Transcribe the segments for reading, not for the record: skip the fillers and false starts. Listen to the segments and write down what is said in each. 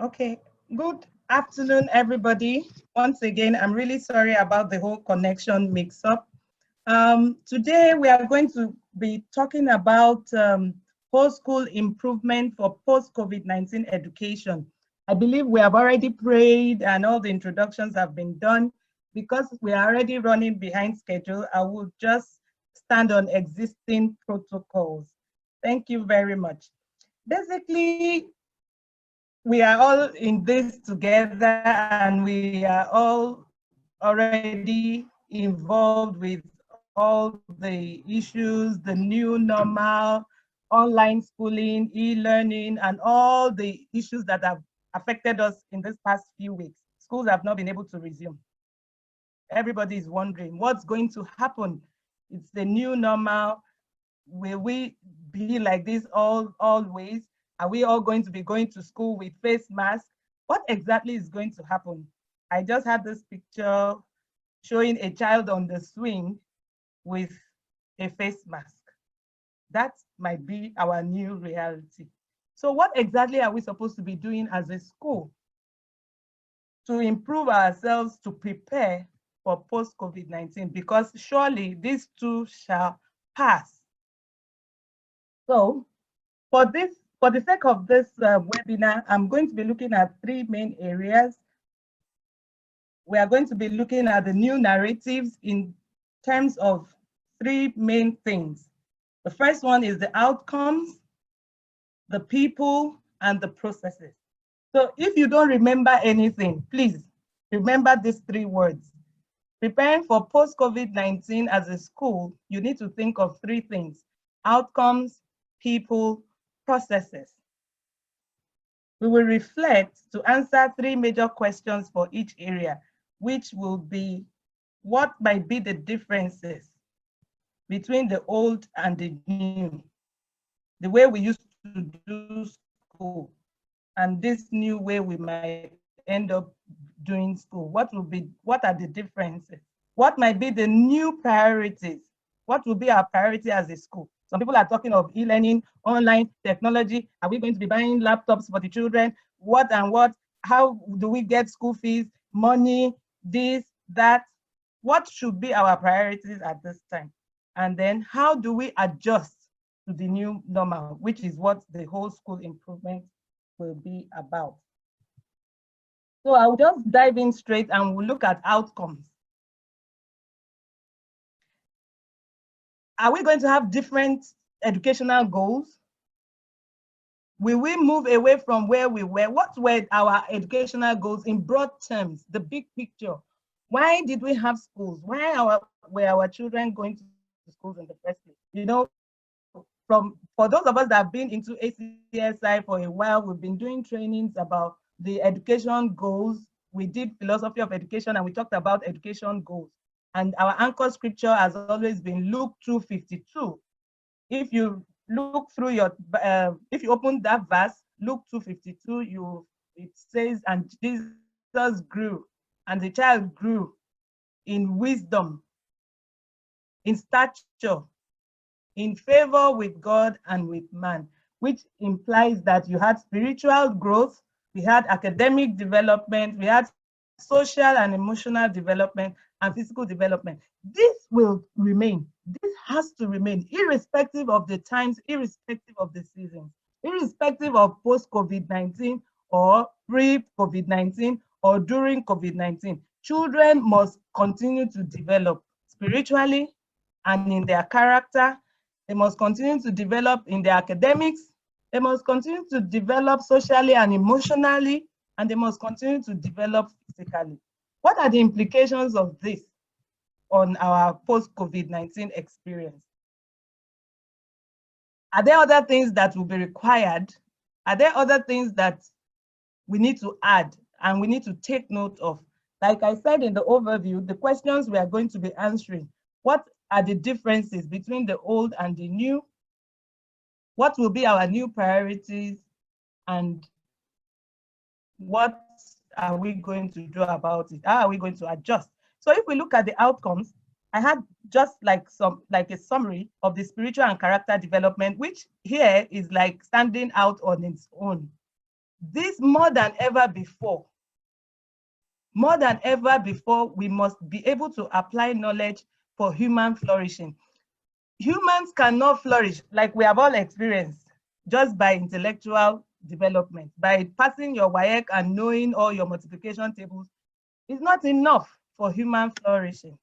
Okay, good afternoon, everybody. Once again, I'm really sorry about the whole connection mix-up. Today, we are going to be talking about post-school improvement for post-COVID-19 education. I believe we have already prayed and all the introductions have been done. Because we are already running behind schedule, I will just stand on existing protocols. Thank you very much. Basically, we are all in this together and we are all already involved with all the issues, the new normal, online schooling, e-learning, and all the issues that have affected us in this past few weeks. Schools have not been able to resume. Everybody is wondering what's going to happen. It's the new normal. Will we be like this always? Are we all going to be going to school with face masks? What exactly is going to happen? I just had this picture showing a child on the swing with a face mask. That might be our new reality. So what exactly are we supposed to be doing as a school to improve ourselves to prepare for post-COVID-19? Because surely these too shall pass. So for the sake of this webinar, I'm going to be looking at three main areas. We are going to be looking at the new narratives in terms of three main things. The first one is the outcomes, the people, and the processes. So if you don't remember anything, please remember these three words. Preparing for post-COVID-19 as a school, you need to think of three things: outcomes, people, processes. We will reflect to answer three major questions for each area, which will be what might be the differences between the old and the new, the way we used to do school, and this new way we might end up doing school. What are the differences? What might be the new priorities? What will be our priority as a school? Some people are talking of e-learning, online technology. Are we going to be buying laptops for the children? What and what? How do we get school fees, money, this, that? What should be our priorities at this time? And then how do we adjust to the new normal, which is what the whole school improvement will be about. So I'll just dive in straight and we'll look at outcomes. Are we going to have different educational goals? Will we move away from where we were? What were our educational goals in broad terms, the big picture? Why did we have schools? Why were our children going to schools in the first place? You know, for those of us that have been into ACSI for a while, we've been doing trainings about the education goals. We did philosophy of education and we talked about education goals. And our anchor scripture has always been Luke 2:52. If you look through your, if you open that verse, Luke 2:52, it says, and Jesus grew, and the child grew in wisdom, in stature, in favor with God and with man, which implies that you had spiritual growth, we had academic development, we had social and emotional development, and physical development. This will remain. This has to remain, irrespective of the times, irrespective of the seasons, irrespective of post-COVID-19 or pre-COVID-19 or during COVID-19. Children must continue to develop spiritually and in their character. They must continue to develop in their academics. They must continue to develop socially and emotionally, and they must continue to develop physically. What are the implications of this on our post-COVID-19 experience? Are there other things that will be required? Are there other things that we need to add and we need to take note of? Like I said in the overview, the questions we are going to be answering: what are the differences between the old and the new? What will be our new priorities? And what are we going to do about it? How are we going to adjust? So if we look at the outcomes, I had just like a summary of the spiritual and character development, which here is like standing out on its own. This more than ever before, we must be able to apply knowledge for human flourishing. Humans cannot flourish, like we have all experienced, just by intellectual development. By passing your WAEC and knowing all your multiplication tables is not enough for human flourishing.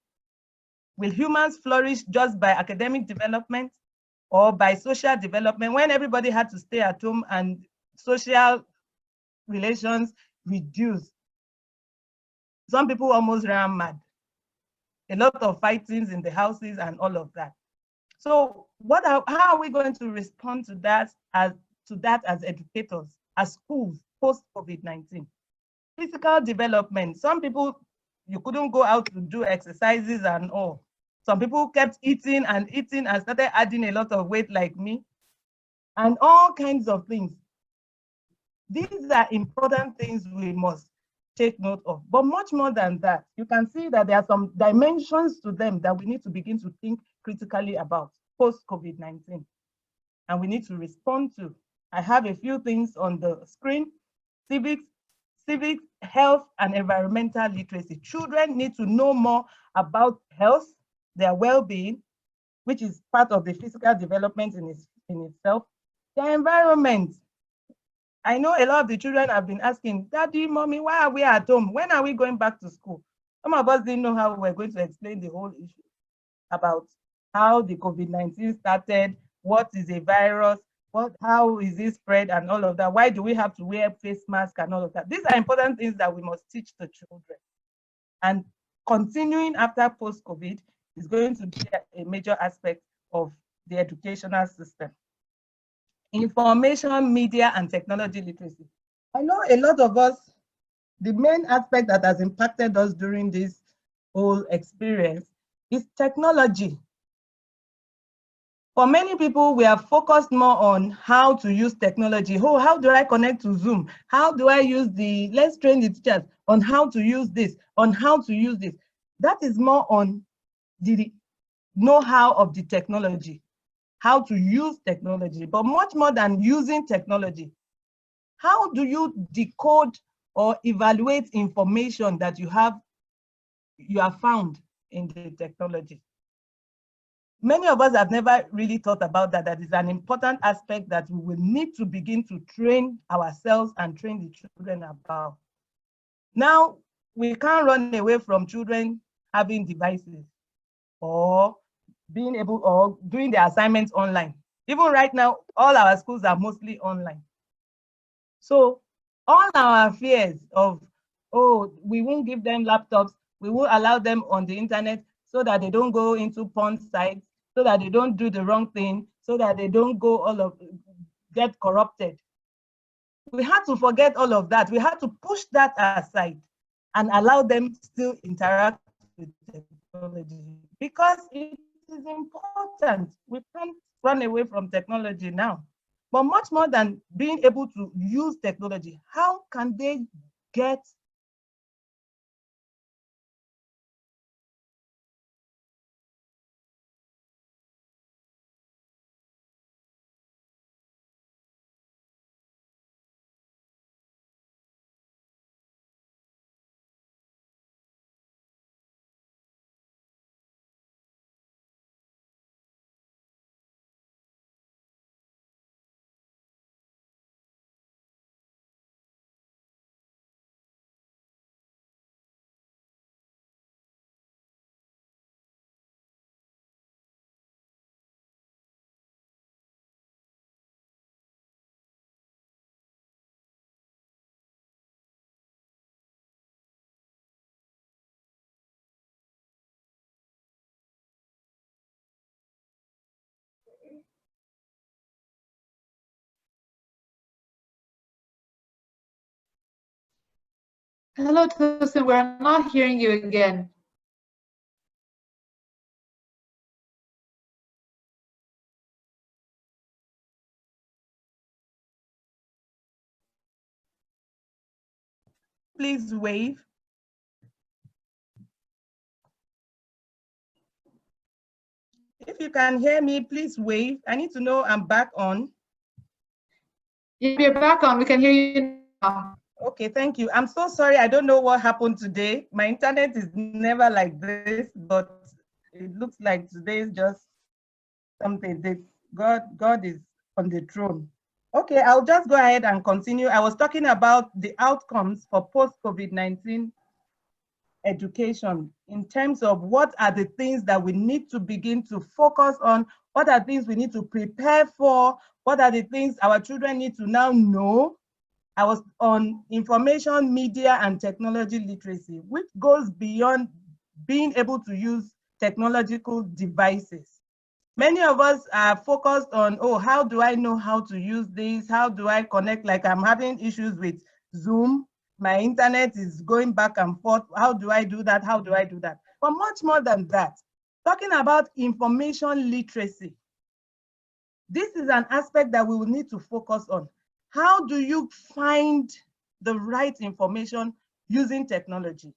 Will humans flourish just by academic development or by social development when everybody had to stay at home and social relations reduced? Some people almost ran mad. A lot of fightings in the houses and all of that. So how are we going to respond to that as educators, as schools post-COVID-19? Physical development. Some people, you couldn't go out to do exercises and all. Some people kept eating and started adding a lot of weight like me, and all kinds of things. These are important things we must take note of. But much more than that, you can see that there are some dimensions to them that we need to begin to think critically about post-COVID-19, and we need to respond to. I have a few things on the screen. Civics, health, and environmental literacy. Children need to know more about health, their well-being, which is part of the physical development in itself. Their environment. I know a lot of the children have been asking, Daddy, Mommy, why are we at home? When are we going back to school? Some of us didn't know how we were going to explain the whole issue about how the COVID-19 started, what is a virus, how is it spread, and all of that. Why do we have to wear face masks and all of that? These are important things that we must teach the children. And continuing after post-COVID is going to be a major aspect of the educational system. Information, media, and technology literacy. I know a lot of us, the main aspect that has impacted us during this whole experience is technology. For many people, we are focused more on how to use technology. Oh, how do I connect to Zoom? How do I use let's train the teachers on how to use this, on how to use this. That is more on the know-how of the technology, how to use technology, but much more than using technology. How do you decode or evaluate information that you have found in the technology? Many of us have never really thought about that. That is an important aspect that we will need to begin to train ourselves and train the children about. Now, we can't run away from children having devices or being able or doing their assignments online. Even right now, all our schools are mostly online. So all our fears of, oh, we won't give them laptops, we won't allow them on the internet so that they don't go into porn sites, so that they don't do the wrong thing, so that they don't get corrupted. We had to forget all of that. We had to push that aside and allow them still interact with technology because it is important. We can't run away from technology now. But much more than being able to use technology, how can they get Hello, Tosin, we're not hearing you again. Please wave. If you can hear me, please wave. I need to know I'm back on. You're back on. We can hear you Okay, thank you. I'm so sorry. I don't know what happened today. My internet is never like this, but it looks like today is just something. God is on the throne. Okay, I'll just go ahead and continue. I was talking about the outcomes for post-COVID-19 education in terms of what are the things that we need to begin to focus on, what are things we need to prepare for, what are the things our children need to now know. I was on information, media, and technology literacy, which goes beyond being able to use technological devices. Many of us are focused on, oh, how do I know how to use this? How do I connect? Like I'm having issues with Zoom. My internet is going back and forth. How do I do that? How do I do that? But much more than that, talking about information literacy, this is an aspect that we will need to focus on. How do you find the right information using technology?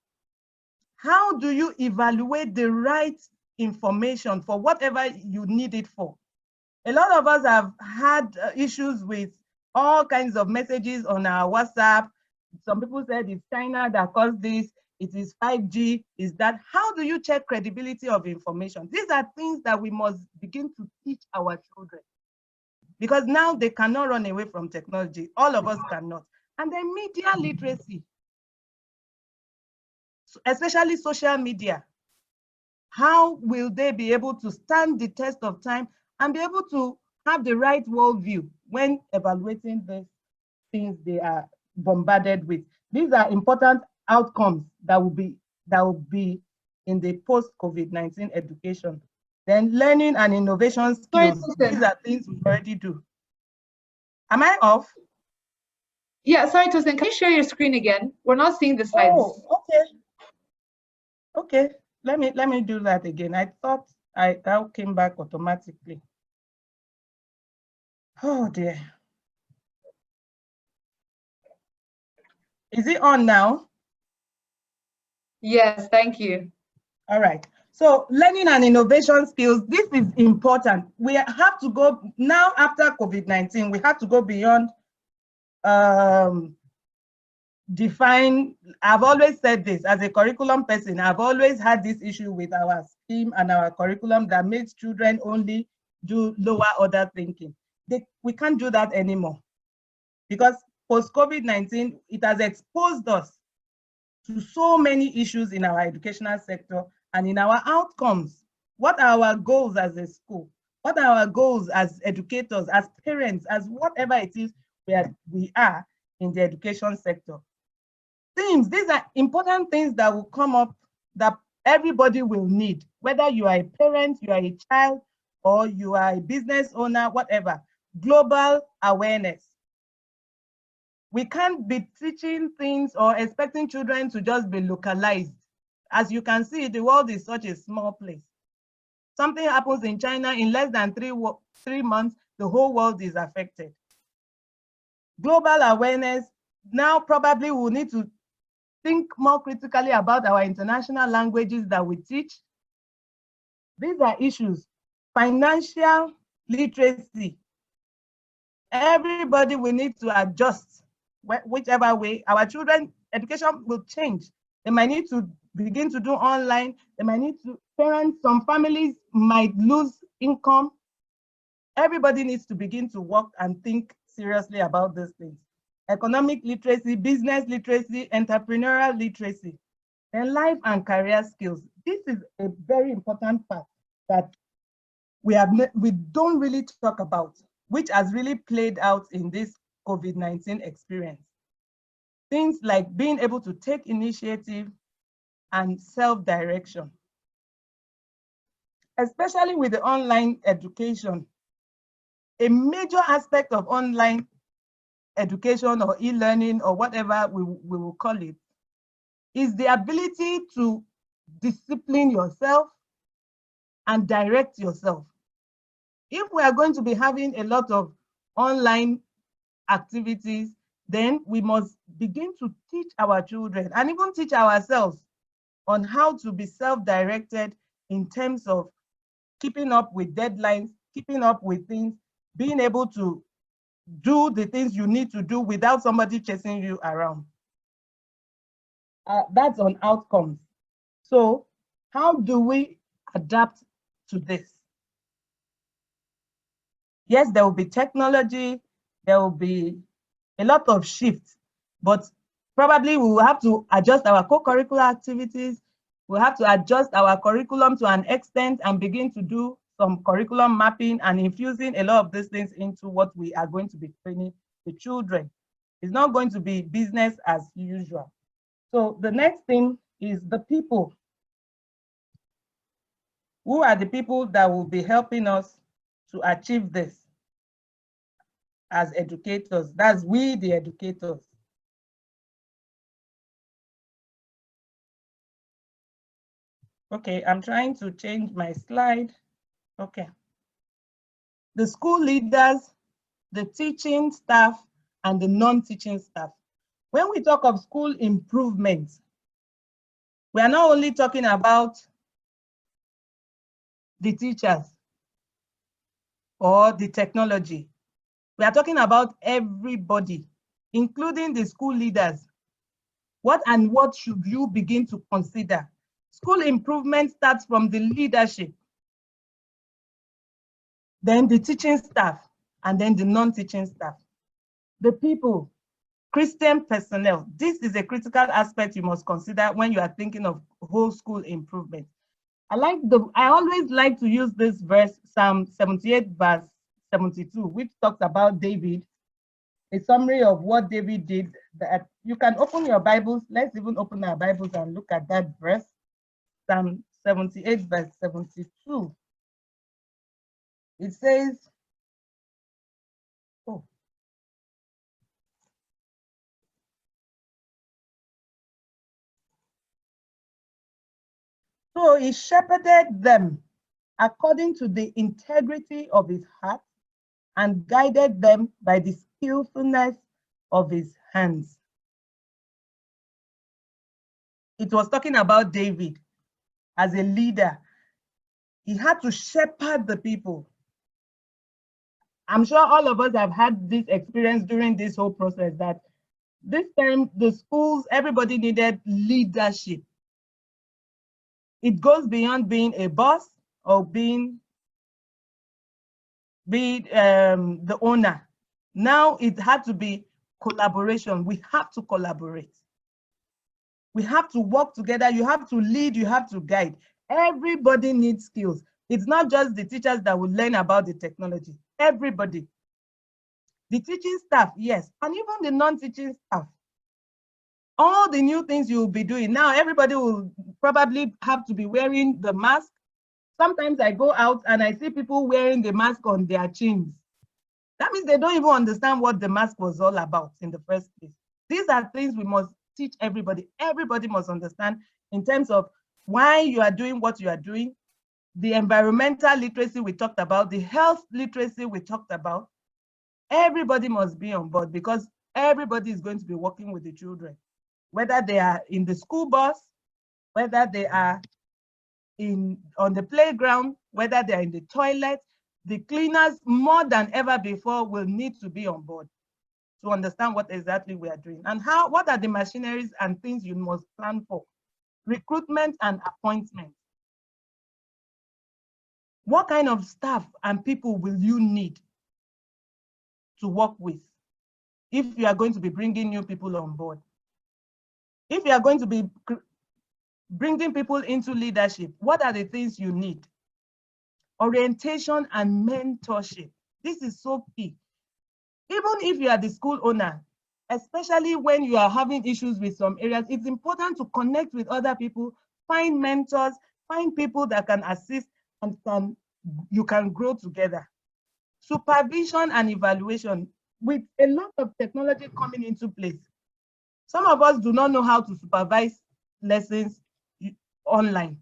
How do you evaluate the right information for whatever you need it for? A lot of us have had issues with all kinds of messages on our WhatsApp. Some people said it's China that caused this, it is 5G, is that. How do you check credibility of information? These are things that we must begin to teach our children, because now they cannot run away from technology. All of us cannot. And then media literacy, especially social media. How will they be able to stand the test of time and be able to have the right worldview when evaluating the things they are bombarded with? These are important outcomes that will be in the post-COVID-19 education. Then learning and innovation skills. These are things we already do. Am I off? Yeah, sorry, Tosin, can you share your screen again? We're not seeing the slides. Oh, okay. Okay, let me do that again. I thought that came back automatically. Oh dear. Is it on now? Yes, thank you. All right. So learning and innovation skills, this is important. We have to go now after COVID-19, we have to go beyond define. I've always said this as a curriculum person, I've always had this issue with our scheme and our curriculum that makes children only do lower order thinking. We can't do that anymore, because post-COVID-19, it has exposed us to so many issues in our educational sector and in our outcomes. What are our goals as a school? What are our goals as educators, as parents, as whatever it is where we are in the education sector? These are important things that will come up that everybody will need, whether you are a parent, you are a child, or you are a business owner, whatever. Global awareness. We can't be teaching things or expecting children to just be localized. As you can see, the world is such a small place. Something happens in China, in less than 3 months, the whole world is affected. Global awareness. Now probably we'll need to think more critically about our international languages that we teach. These are issues. Financial literacy. Everybody will need to adjust, whichever way. Our children, education will change. They might need to begin to do online. They might need to, parents, some families might lose income. Everybody needs to begin to work and think seriously about these things. Economic literacy, business literacy, entrepreneurial literacy, and life and career skills. This is a very important part that we don't really talk about, which has really played out in this COVID-19 experience. Things like being able to take initiative and self-direction. Especially with the online education, a major aspect of online education or e-learning or whatever we will call it is the ability to discipline yourself and direct yourself. If we are going to be having a lot of online activities, then we must begin to teach our children and even teach ourselves on how to be self-directed in terms of keeping up with deadlines, keeping up with things, being able to do the things you need to do without somebody chasing you around. That's on outcomes. So how do we adapt to this? Yes, there will be technology, there will be a lot of shifts, but probably we will have to adjust our co-curricular activities. We'll have to adjust our curriculum to an extent and begin to do some curriculum mapping and infusing a lot of these things into what we are going to be training the children. It's not going to be business as usual. So the next thing is the people. Who are the people that will be helping us to achieve this as educators? That's we, the educators. Okay, I'm trying to change my slide. Okay. The school leaders, the teaching staff, and the non-teaching staff. When we talk of school improvement, we are not only talking about the teachers or the technology. We are talking about everybody, including the school leaders. What should you begin to consider? School improvement starts from the leadership, then the teaching staff, and then the non-teaching staff. The people, Christian personnel. This is a critical aspect you must consider when you are thinking of whole school improvement. I always like to use this verse, Psalm 78, verse 72, which talks about David, a summary of what David did. That you can open your Bibles. Let's even open our Bibles and look at that verse, Psalm 78, verse 72. It says, oh, so he shepherded them according to the integrity of his heart and guided them by the skillfulness of his hands. It was talking about David as a leader. He had to shepherd the people. I'm sure all of us have had this experience during this whole process, that this time the schools, everybody needed leadership. It goes beyond being a boss or being the owner. Now it had to be collaboration. We have to collaborate. We have to work together. You have to lead, you have to guide. Everybody needs skills. It's not just the teachers that will learn about the technology. Everybody. The teaching staff, yes, and even the non-teaching staff. All the new things you will be doing. Now everybody will probably have to be wearing the mask. Sometimes I go out and I see people wearing the mask on their chins. That means they don't even understand what the mask was all about in the first place. These are things we must teach everybody. Everybody must understand in terms of why you are doing what you are doing, the environmental literacy we talked about, the health literacy we talked about. Everybody must be on board because everybody is going to be working with the children, whether they are in the school bus, whether they are on the playground, whether they're in the toilet. The cleaners, more than ever before, will need to be on board to understand what exactly we are doing and what are the machineries and things you must plan for. Recruitment and appointment. What kind of staff and people will you need to work with if you are going to be bringing new people on board? If you are going to be bringing people into leadership, what are the things you need? Orientation and mentorship. This is so key. Even if you are the school owner, especially when you are having issues with some areas, it's important to connect with other people, find mentors, find people that can assist, and you can grow together. Supervision and evaluation. With a lot of technology coming into place, some of us do not know how to supervise lessons online.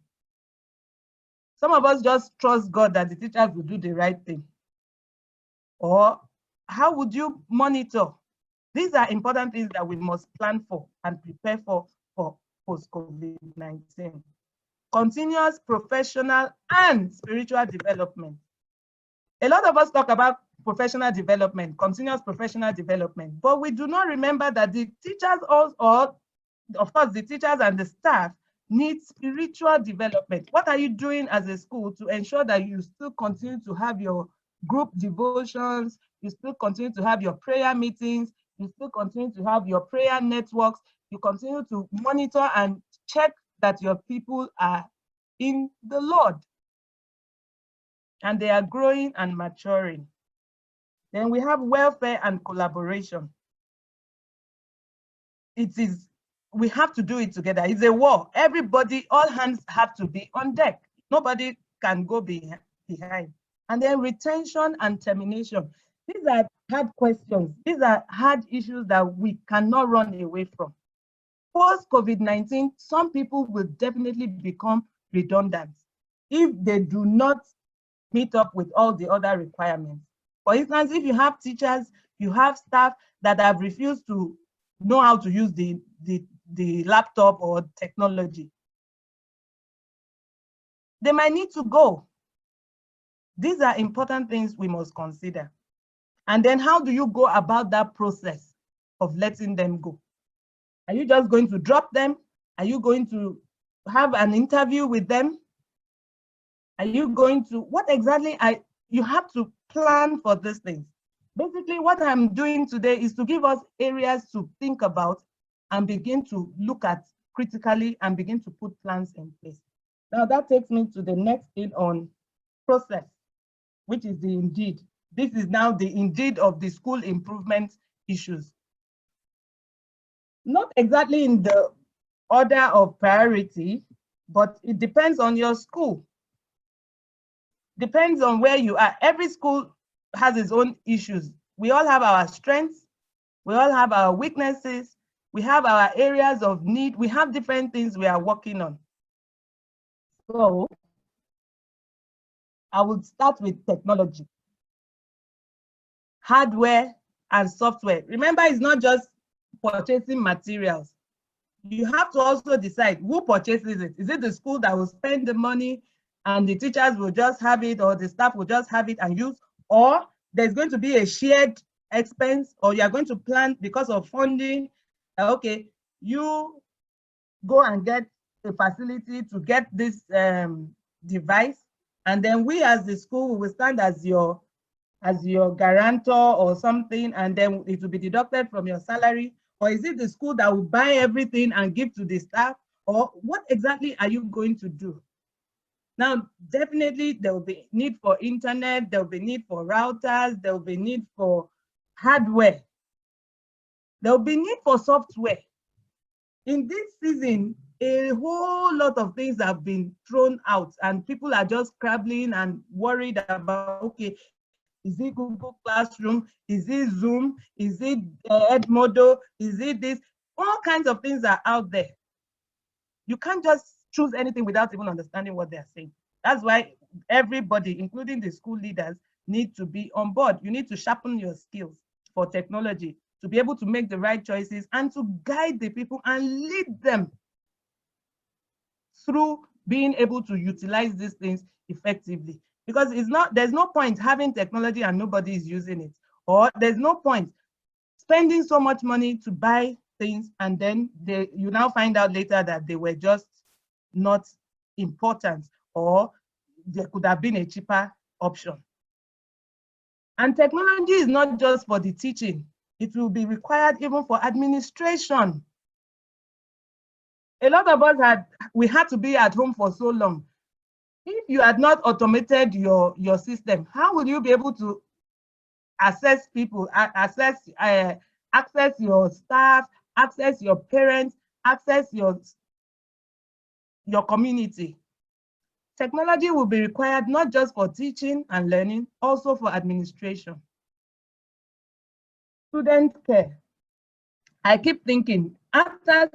Some of us just trust God that the teachers will do the right thing. Or how would you monitor? These are important things that we must plan for and prepare for post-COVID-19. Continuous professional and spiritual development. A lot of us talk about professional development, continuous professional development, but we do not remember that the teachers also, of course, the teachers and the staff need spiritual development. What are you doing as a school to ensure that you still continue to have your group devotions, you still continue to have your prayer meetings, you still continue to have your prayer networks, you continue to monitor and check that your people are in the Lord and they are growing and maturing. Then we have welfare and collaboration. We have to do it together. It's a war. Everybody, all hands have to be on deck. Nobody can go behind. And then retention and termination. These are hard questions. These are hard issues that we cannot run away from. Post-COVID-19, some people will definitely become redundant if they do not meet up with all the other requirements. For instance, if you have teachers, you have staff that have refused to know how to use the laptop or technology, they might need to go. These are important things we must consider. And then how do you go about that process of letting them go? Are you just going to drop them? Are you going to have an interview with them? Are you going to, what exactly you have to plan for these things. Basically, what I'm doing today is to give us areas to think about and begin to look at critically and begin to put plans in place. Now that takes me to the next thing on process, which is the indeed. This is now the indeed of the school improvement issues. Not exactly in the order of priority, but it depends on your school. Depends on where you are. Every school has its own issues. We all have our strengths. We all have our weaknesses. We have our areas of need. We have different things we are working on. So I would start with technology, hardware and software. Remember, it's not just purchasing materials. You have to also decide who purchases it. Is it the school that will spend the money and the teachers will just have it, or the staff will just have it and use, or there's going to be a shared expense, or you are going to plan because of funding, okay, you go and get a facility to get this device, and then we as the school will stand as your guarantor or something, and then it will be deducted from your salary. Or is it the school that will buy everything and give to the staff? Or what exactly are you going to do? Now, definitely there will be need for internet, there will be need for routers, there will be need for hardware. There will be need for software. In this season, a whole lot of things have been thrown out and people are just scrabbling and worried about, okay, is it Google Classroom? Is it Zoom? Is it Edmodo? Is it this? All kinds of things are out there. You can't just choose anything without even understanding what they're saying. That's why everybody, including the school leaders, need to be on board. You need to sharpen your skills for technology to be able to make the right choices and to guide the people and lead them through being able to utilize these things effectively. Because there's no point having technology and nobody is using it. Or there's no point spending so much money to buy things and then you now find out later that they were just not important, or there could have been a cheaper option. And technology is not just for the teaching. It will be required even for administration. A lot of us we had to be at home for so long. If you had not automated your system, how will you be able to access people, access your staff, access your parents, access your community? Technology will be required not just for teaching and learning, also for administration. Student care. I keep thinking, after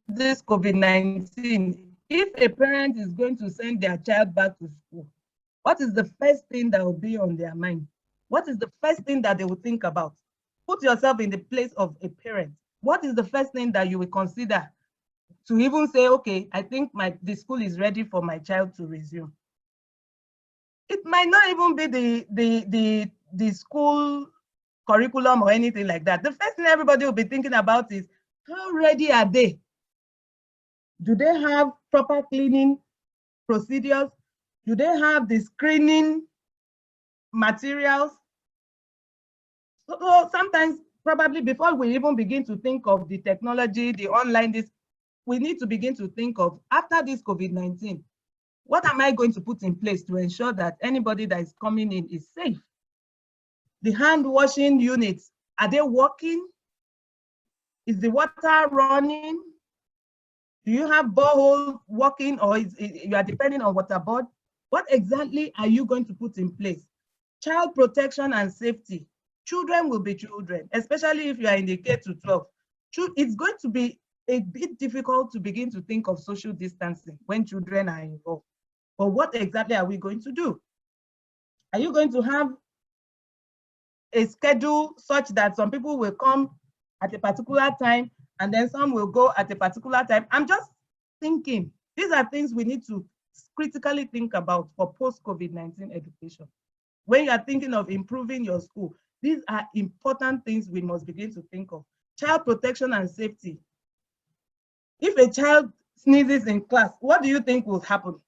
this COVID-19, if a parent is going to send their child back to school, what is the first thing that will be on their mind? What is the first thing that they will think about? Put yourself in the place of a parent. What is the first thing that you will consider to even say, okay, I think the school is ready for my child to resume? It might not even be the school curriculum or anything like that. The first thing everybody will be thinking about is, how ready are they? Do they have proper cleaning procedures? Do they have the screening materials? So sometimes, probably before we even begin to think of the technology, the online, we need to begin to think of, after this COVID-19, what am I going to put in place to ensure that anybody that is coming in is safe? The hand washing units, are they working? Is the water running? Do you have borehole working, or you are depending on water board? What exactly are you going to put in place? Child protection and safety. Children will be children, especially if you are in the K-12. It's going to be a bit difficult to begin to think of social distancing when children are involved. But what exactly are we going to do? Are you going to have a schedule such that some people will come at a particular time and then some will go at a particular time? I'm just thinking, these are things we need to critically think about for post-COVID-19 education. When you are thinking of improving your school, these are important things we must begin to think of. Child protection and safety. If a child sneezes in class, what do you think will happen?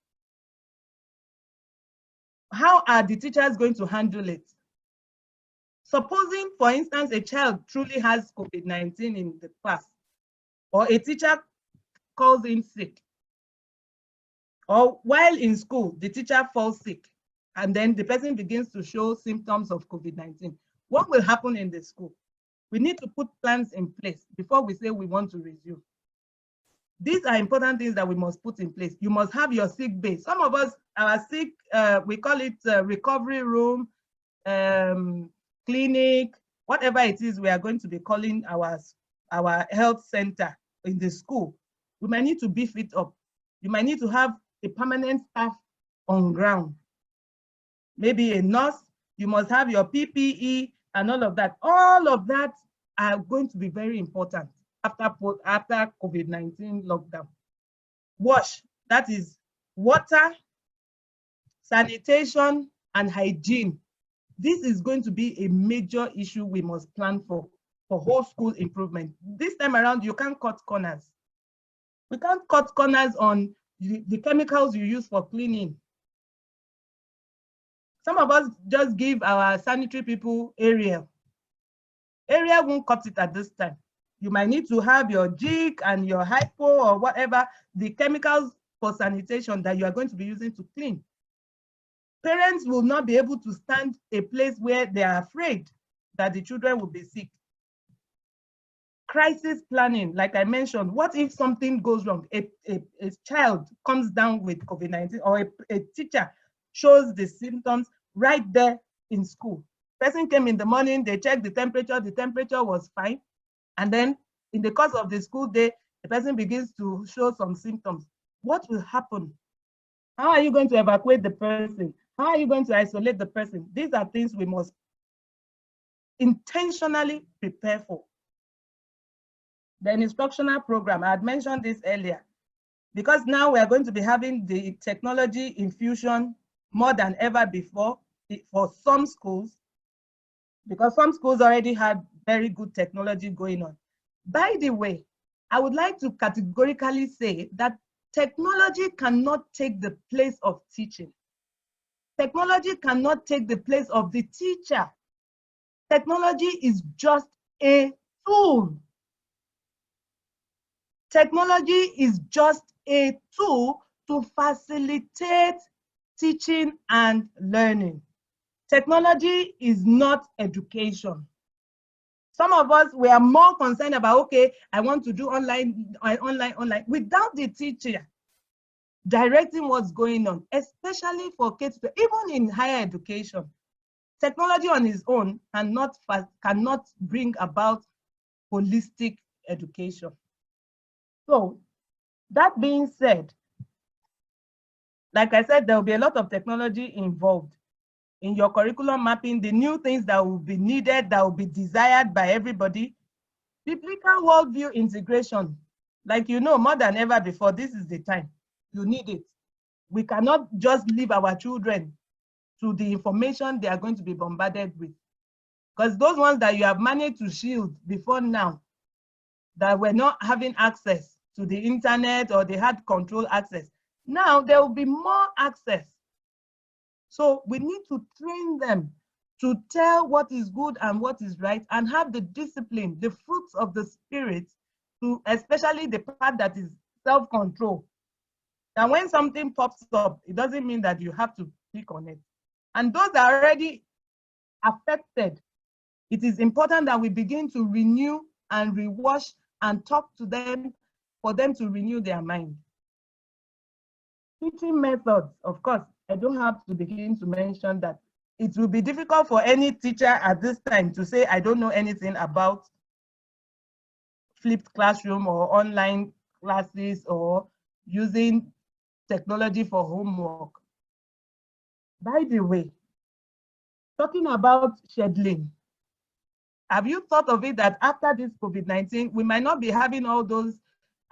How are the teachers going to handle it? Supposing, for instance, a child truly has COVID-19 in the class, or a teacher calls in sick, or while in school, the teacher falls sick, and then the person begins to show symptoms of COVID-19. What will happen in the school? We need to put plans in place before we say we want to resume. These are important things that we must put in place. You must have your sick bay. Some of us, our sick, we call it recovery room, clinic, whatever it is we are going to be calling our health center in the school. We might need to beef it up. You might need to have a permanent staff on ground. Maybe a nurse. You must have your PPE and all of that. All of that are going to be very important after COVID-19 lockdown. Wash, that is water, sanitation, and hygiene. This is going to be a major issue we must plan for whole school improvement. This time around, you can't cut corners. We can't cut corners on the chemicals you use for cleaning. Some of us just give our sanitary people Ariel. Ariel won't cut it at this time. You might need to have your jig and your hypo or whatever, the chemicals for sanitation that you are going to be using to clean. Parents will not be able to stand a place where they are afraid that the children will be sick. Crisis planning, like I mentioned, what if something goes wrong? A child comes down with COVID-19, or a teacher shows the symptoms right there in school. Person came in the morning, they checked the temperature was fine. And then in the course of the school day, the person begins to show some symptoms. What will happen? How are you going to evacuate the person? How are you going to isolate the person? These are things we must intentionally prepare for. The instructional program, I had mentioned this earlier, because now we are going to be having the technology infusion more than ever before for some schools, because some schools already had very good technology going on. By the way, I would like to categorically say that technology cannot take the place of teaching. Technology cannot take the place of the teacher. Technology is just a tool. Technology is just a tool to facilitate teaching and learning. Technology is not education. Some of us, we are more concerned about, okay, I want to do online, without the teacher directing what's going on, especially for kids, even in higher education. Technology on its own cannot bring about holistic education. So that being said, like I said, there will be a lot of technology involved in your curriculum mapping, the new things that will be needed, that will be desired by everybody. Biblical worldview integration, like you know, more than ever before, this is the time. You need it. We cannot just leave our children to the information they are going to be bombarded with. Because those ones that you have managed to shield before now, that were not having access to the internet or they had control access, now there will be more access. So we need to train them to tell what is good and what is right and have the discipline, the fruits of the spirit, to especially the part that is self-control. And when something pops up, it doesn't mean that you have to click on it. And those that are already affected, it is important that we begin to renew and rewash and talk to them for them to renew their mind. Teaching methods, of course, I don't have to begin to mention that. It will be difficult for any teacher at this time to say, I don't know anything about flipped classroom or online classes or using technology for homework. By the way, talking about scheduling, have you thought of it that after this COVID-19, we might not be having all those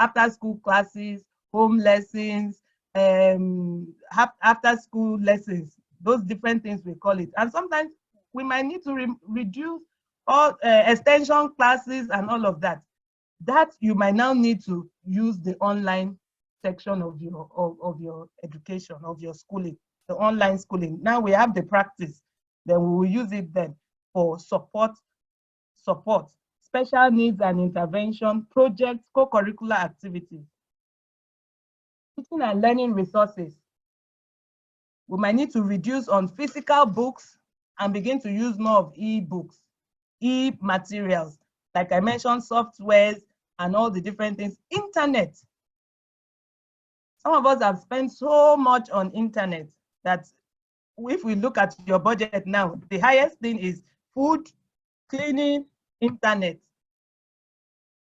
after-school classes, home lessons, after-school lessons, those different things we call it. And sometimes we might need to reduce all extension classes and all of that. That you might now need to use the online section of your education, of your schooling, the online schooling. Now we have the practice, then we will use it then for support, special needs and intervention, projects, co-curricular activities. Teaching and learning resources. We might need to reduce on physical books and begin to use more of e-books, e-materials, like I mentioned, softwares and all the different things. Internet. Some of us have spent so much on internet that if we look at your budget now, the highest thing is food, cleaning, internet.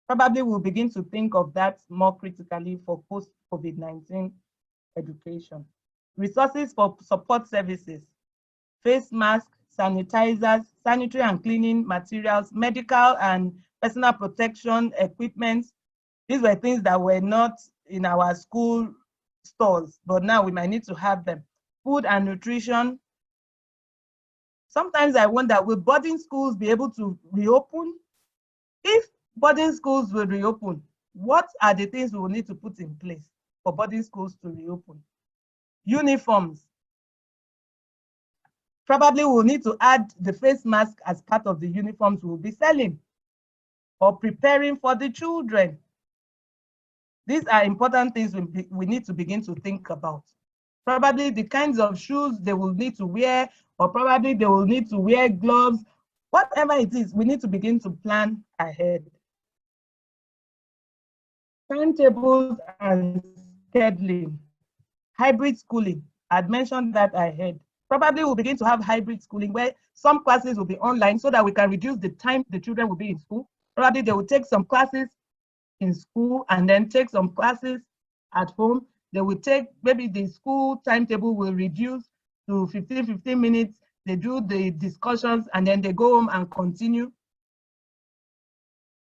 Probably we'll begin to think of that more critically for post-COVID-19 education. Resources for support services, face masks, sanitizers, sanitary and cleaning materials, medical and personal protection equipment. These were things that were not in our school stores, but now we might need to have them. Food and nutrition. Sometimes I wonder, will boarding schools be able to reopen? If boarding schools will reopen, what are the things we will need to put in place for boarding schools to reopen? Uniforms. Probably we'll need to add the face mask as part of the uniforms we'll be selling or preparing for the children. These are important things we need to begin to think about. Probably the kinds of shoes they will need to wear, or probably they will need to wear gloves. Whatever it is, we need to begin to plan ahead. Timetables and scheduling. Hybrid schooling, I'd mentioned that ahead. Probably we'll begin to have hybrid schooling where some classes will be online so that we can reduce the time the children will be in school. Probably they will take some classes in school and then take some classes at home. They will take, maybe the school timetable will reduce to 15 minutes. They do the discussions and then they go home and continue.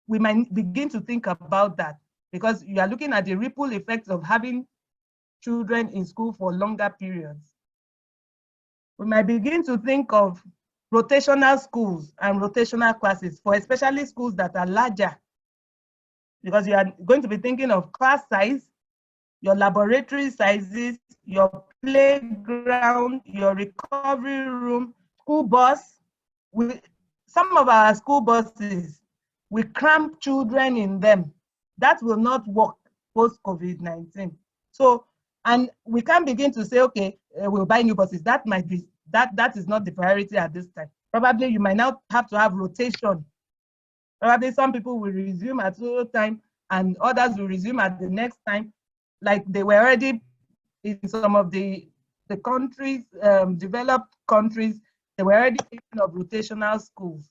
We might begin to think about that because you are looking at the ripple effects of having children in school for longer periods. We might begin to think of rotational schools and rotational classes for especially schools that are larger, because you are going to be thinking of class size, your laboratory sizes, your playground, your recovery room, school bus. Some of our school buses, we cramp children in them. That will not work post-COVID-19. So, and we can begin to say, okay, we'll buy new buses. That might be, that is not the priority at this time. Probably you might now have to have rotation. Probably some people will resume at zero time and others will resume at the next time. Like they were already in some of the countries, developed countries, they were already thinking of rotational schools.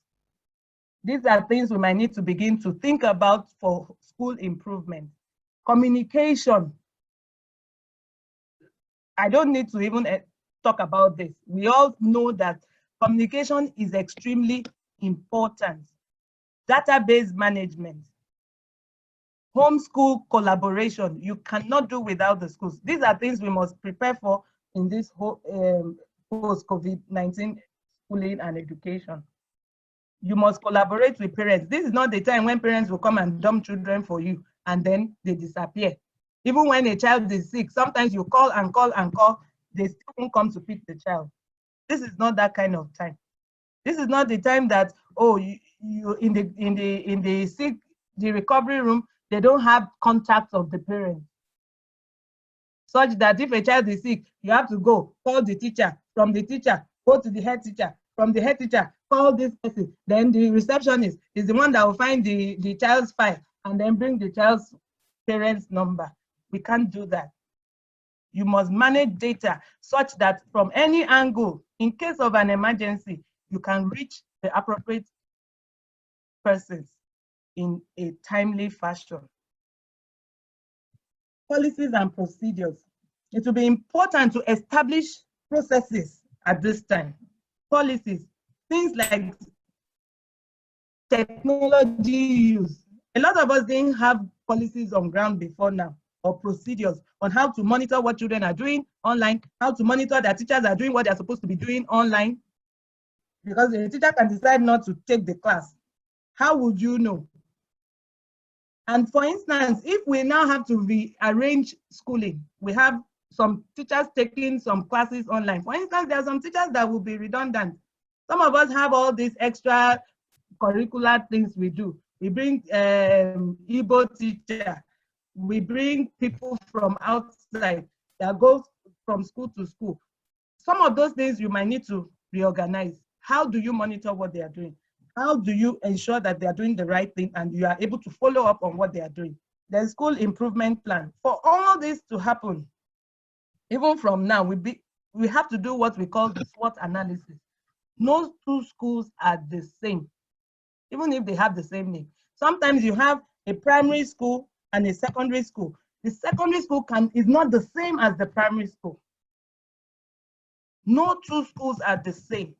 These are things we might need to begin to think about for school improvement. Communication. I don't need to even talk about this. We all know that communication is extremely important. Database management. Homeschool collaboration, you cannot do without the schools. These are things we must prepare for in this whole post-COVID-19 schooling and education. You must collaborate with parents. This is not the time when parents will come and dump children for you and then they disappear. Even when a child is sick, sometimes you call and call and call, they still won't come to pick the child. This is not that kind of time. This is not the time that, oh, you in the sick, the recovery room, they don't have contacts of the parents. Such that if a child is sick, you have to go call the teacher, from the teacher, go to the head teacher, from the head teacher, call this person. Then the receptionist is the one that will find the child's file and then bring the child's parents' number. We can't do that. You must manage data such that from any angle, in case of an emergency, you can reach the appropriate persons in a timely fashion. Policies and procedures. It will be important to establish processes at this time. Policies, things like technology use. A lot of us didn't have policies on ground before now, or procedures on how to monitor what children are doing online, how to monitor that teachers are doing what they're supposed to be doing online, because the teacher can decide not to take the class. How would you know? And for instance, if we now have to rearrange schooling, we have some teachers taking some classes online. For instance, there are some teachers that will be redundant. Some of us have all these extra curricular things we do. We bring Igbo teacher, we bring people from outside that go from school to school. Some of those things you might need to reorganize. How do you monitor what they are doing? How do you ensure that they are doing the right thing and you are able to follow up on what they are doing? The school improvement plan. For all this to happen, even from now, we have to do what we call the SWOT analysis. No two schools are the same, even if they have the same name. Sometimes you have a primary school and a secondary school. The secondary school is not the same as the primary school. No two schools are the same.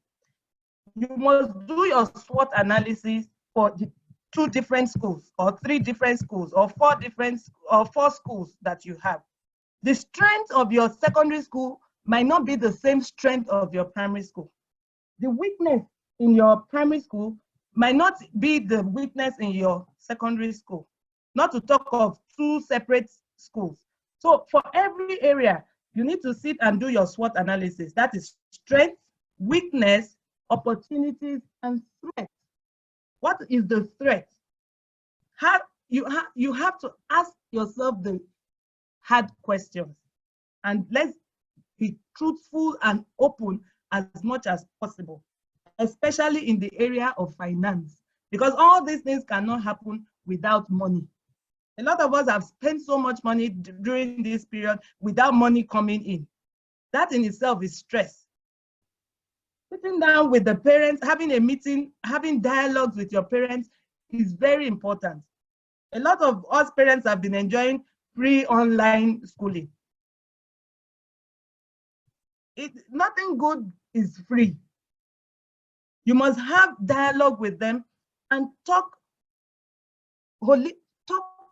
You must do your SWOT analysis for the 2 different schools or 3 different schools or 4 schools that you have. The strength of your secondary school might not be the same strength of your primary school. The weakness in your primary school might not be the weakness in your secondary school, not to talk of 2 separate schools. So for every area, you need to sit and do your SWOT analysis. That is strength, weakness, opportunities, and threats. What is the threat? You have to ask yourself the hard questions, and let's be truthful and open as much as possible, especially in the area of finance, because all these things cannot happen without money. A lot of us have spent so much money during this period without money coming in. That in itself is stress. Sitting down with the parents, having a meeting, having dialogues with your parents is very important. A lot of us parents have been enjoying free online schooling. Nothing good is free. You must have dialogue with them and talk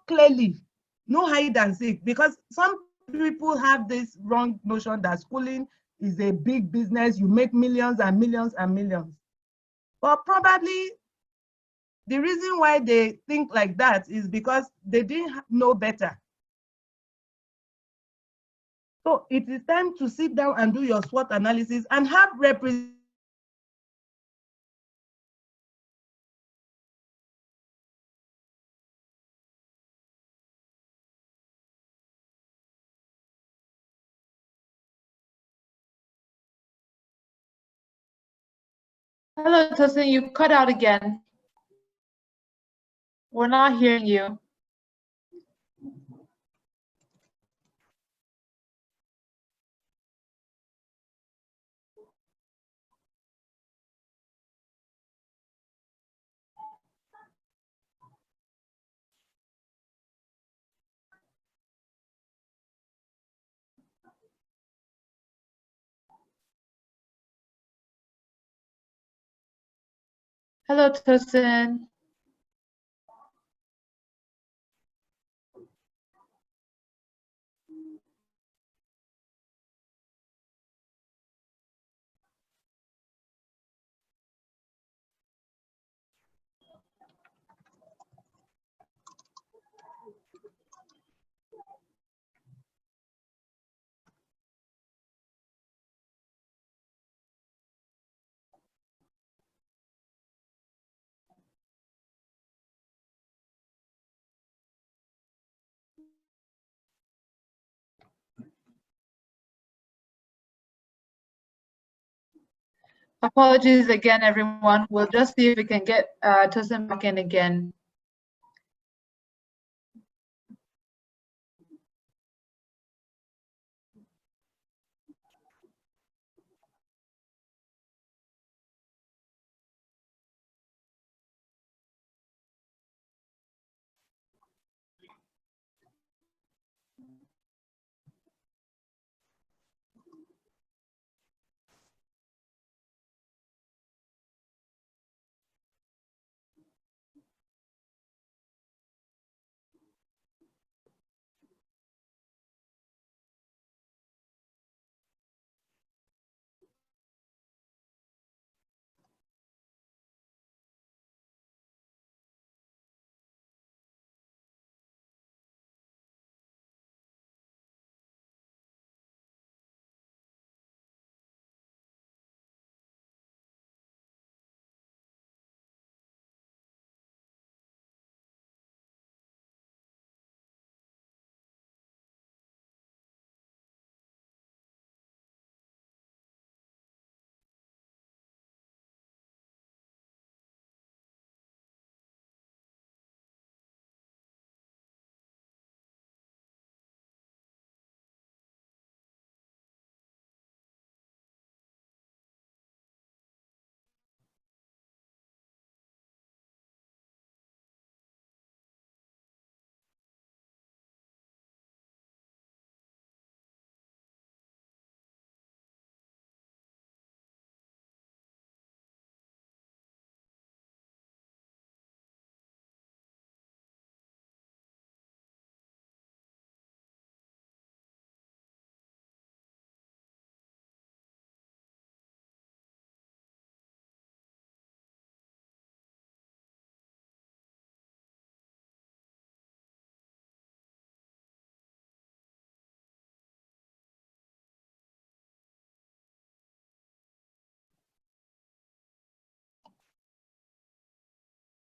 clearly, no hide and seek, because some people have this wrong notion that schooling is a big business, you make millions and millions and millions. But probably the reason why they think like that is because they didn't know better. So it is time to sit down and do your SWOT analysis and have representatives. Hello, Tosin, you cut out again. We're not hearing you. Hello, Tosin. Apologies again, everyone. We'll just see if we can get Tosin back in again.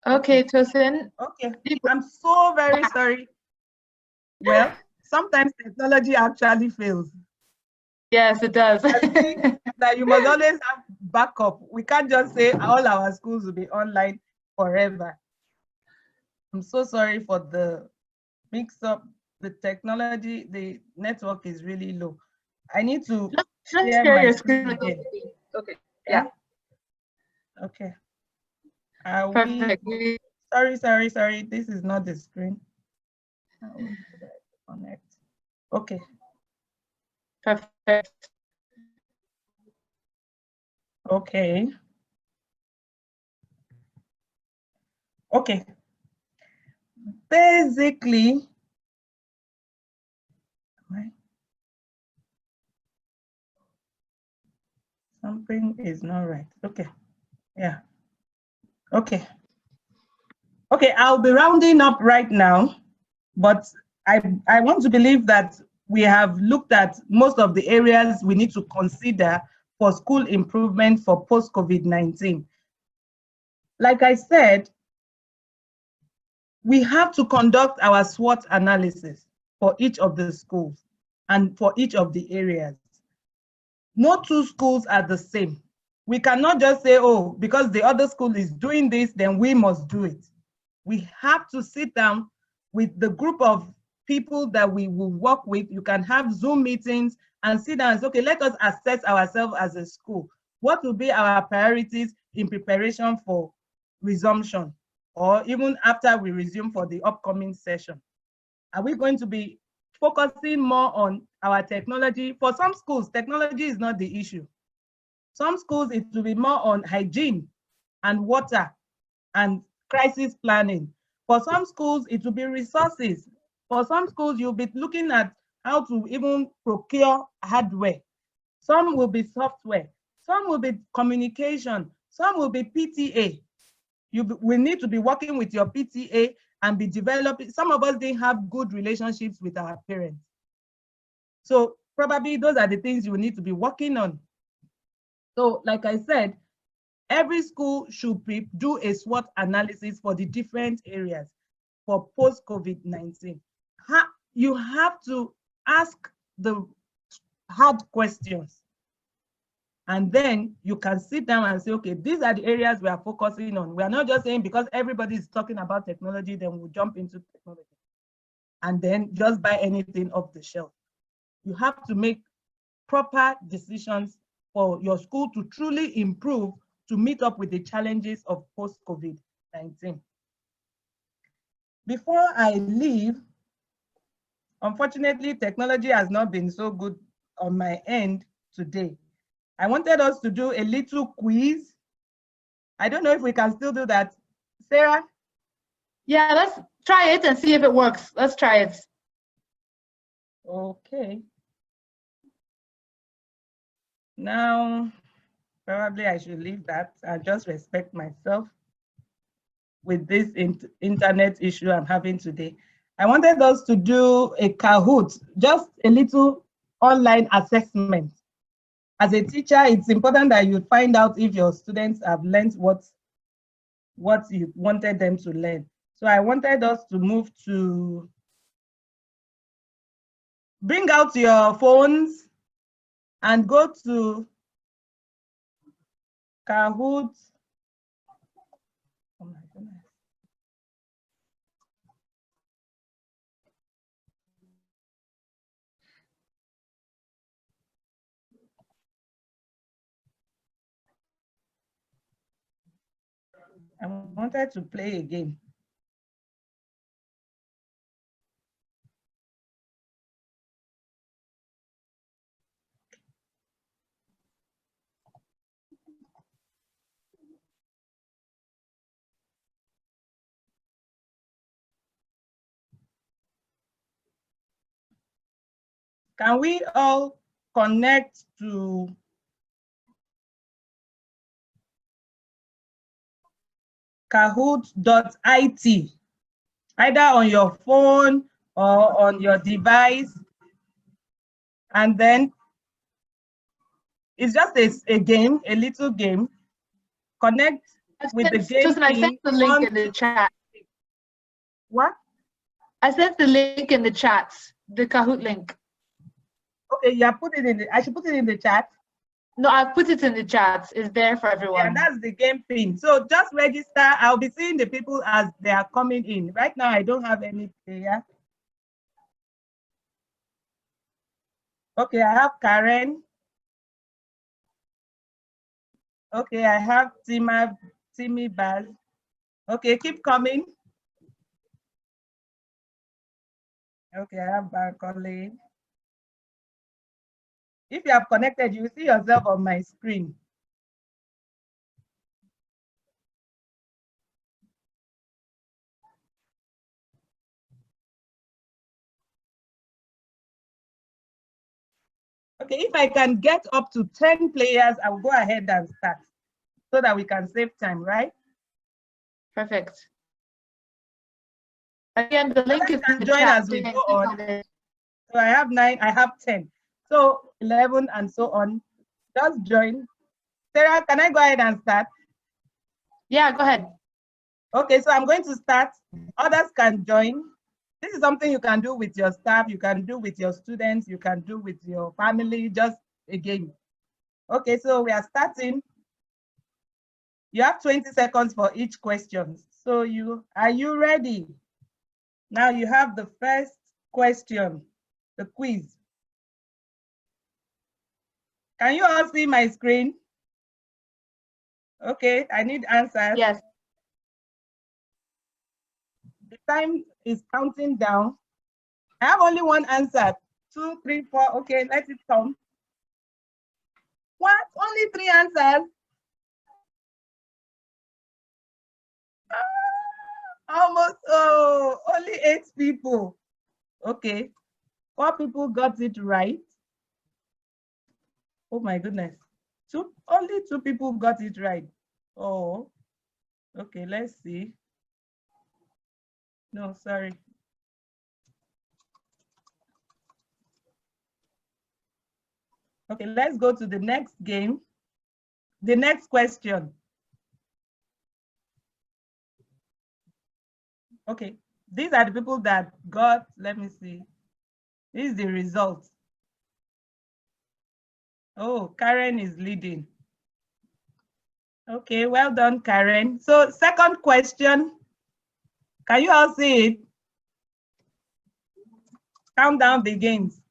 Okay, Tosin. Okay, I'm so very sorry. Well, sometimes technology actually fails. Yes, it does. I think that you must always have backup. We can't just say all our schools will be online forever. I'm so sorry for the mix up. The technology, the network is really low. I need to Just share share my your screen screen. again. Okay. Yeah. Okay. Are Perfect. we? Sorry. This is not the screen. How do I connect? Okay. Perfect. Okay. Okay. Basically, something is not right. Okay. Yeah. Okay. Okay, I'll be rounding up right now, but I want to believe that we have looked at most of the areas we need to consider for school improvement for post-COVID-19. Like I said, we have to conduct our SWOT analysis for each of the schools and for each of the areas. No two schools are the same. We cannot just say, oh, because the other school is doing this, then we must do it. We have to sit down with the group of people that we will work with. You can have Zoom meetings and sit down and say, okay, let us assess ourselves as a school. What will be our priorities in preparation for resumption, or even after we resume for the upcoming session? Are we going to be focusing more on our technology? For some schools, technology is not the issue. Some schools, it will be more on hygiene and water and crisis planning. For some schools, it will be resources. For some schools, you'll be looking at how to even procure hardware. Some will be software. Some will be communication. Some will be PTA. We need to be working with your PTA and be developing. Some of us didn't have good relationships with our parents. So probably those are the things you need to be working on. So like I said, every school should do a SWOT analysis for the different areas for post-COVID-19. You have to ask the hard questions. And then you can sit down and say, okay, these are the areas we are focusing on. We are not just saying because everybody is talking about technology, then we'll jump into technology and then just buy anything off the shelf. You have to make proper decisions for your school to truly improve to meet up with the challenges of post-COVID-19. Before I leave, unfortunately, technology has not been so good on my end today. I wanted us to do a little quiz. I don't know if we can still do that. Sarah? Yeah, let's try it and see if it works. Let's try it. Okay. Now, probably I should leave that and just respect myself with this internet issue I'm having today. I wanted us to do a Kahoot, just a little online assessment. As a teacher, it's important that you find out if your students have learned what you wanted them to learn. So I wanted us to move to, bring out your phones and go to Kahoot. Oh my goodness. I wanted to play a game. Can we all connect to kahoot.it, either on your phone or on your device? And then it's just a game, a little game. Connect with the game. Susan, I sent the link in the chat. What? I sent the link in the chat, the Kahoot link. Okay, yeah, put it in the, I should put it in the chat. No, I put it in the chat. It's there for everyone. Yeah, that's the game pin. So just register. I'll be seeing the people as they are coming in. Right now, I don't have any player. Okay, I have Karen. Okay, I have Timmy Baz. Okay, keep coming. Okay, I have Bankole. If you have connected, you will see yourself on my screen. Okay, if I can get up to 10 players, I will go ahead and start so that we can save time, right? Perfect. Again, the link is in the join chat. as we go on. So I have 9, I have 10. So 11 and so on. Just join. Sarah, can I go ahead and start? Yeah, go ahead. Okay, so I'm going to start. Others can join. This is something you can do with your staff, you can do with your students, you can do with your family, just a game. Okay, so we are starting. You have 20 seconds for each question. So are you ready? Now you have the first question, the quiz. Can you all see my screen? Okay, I need answers. Yes. The time is counting down. I have only one answer. 2, 3, 4. Okay, let it come. What? Only 3 answers? Almost, oh, only 8 people. Okay, 4 people got it right. Oh my goodness. Only 2 people got it right. Oh, okay, let's see. No, sorry. Okay, let's go to the next game. The next question. Okay, these are the people that got, let me see. This is the result. Oh, Karen is leading. Okay, well done, Karen. So second question, can you all see it? Countdown begins.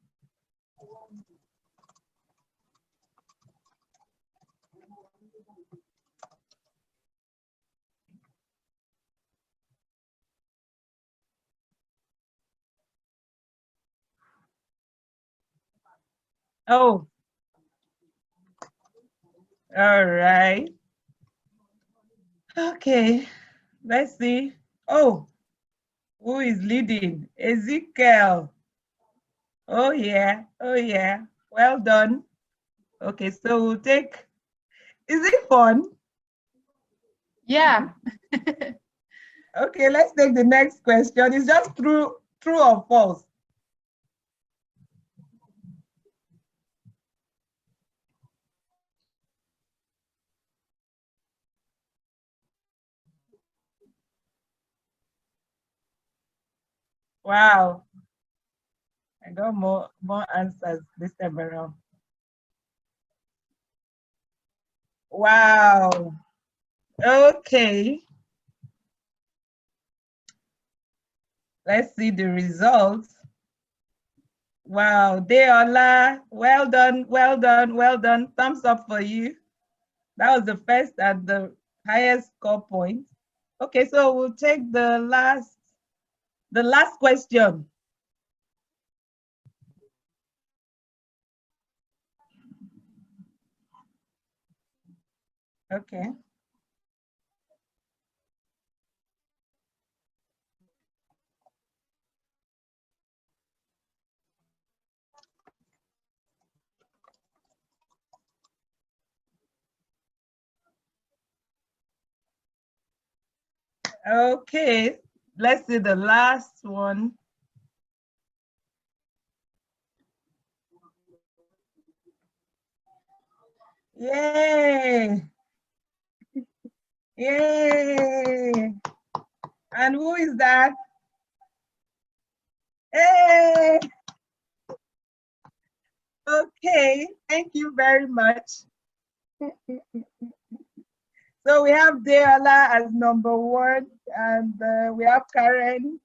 Oh, all right. Okay, let's see. Oh, who is leading? Ezekiel. Oh yeah, oh yeah. Well done. Okay, so we'll take, is it fun? Yeah. Okay, let's take the next question. It's just true or false. Wow, I got more answers this time around. Wow. Okay. Let's see the results. Wow, Deola, well done, well done, well done. Thumbs up for you. That was the first and the highest score point. Okay, so we'll take the last question. Okay. Okay, let's see the last one. Yay! Yay! And who is that? Hey! Okay, thank you very much. So we have Deola as number one, and we have Karen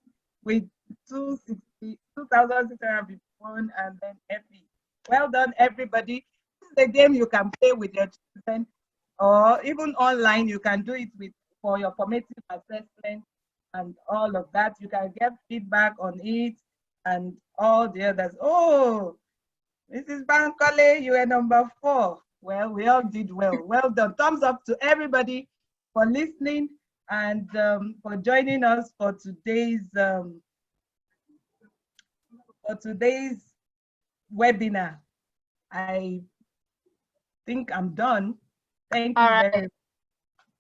with 2,651, and then Effie. Well done, everybody. This is a game you can play with your children, or even online. You can do it for your formative assessment and all of that. You can get feedback on it and all the others. Oh, Mrs. Bankole, you were number 4. Well, we all did well. Well done. Thumbs up to everybody for listening and for joining us for today's webinar. I think I'm done. Thank All you right. very much.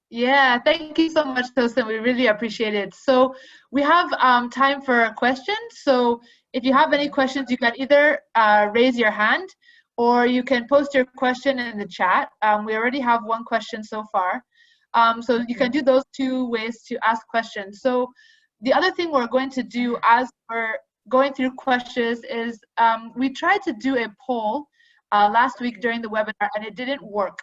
Yeah, thank you so much, Tosin. We really appreciate it. So we have time for questions. So if you have any questions, you can either raise your hand or you can post your question in the chat. We already have one question so far. So you can do those two ways to ask questions. So the other thing we're going to do as we're going through questions is we tried to do a poll last week during the webinar and it didn't work.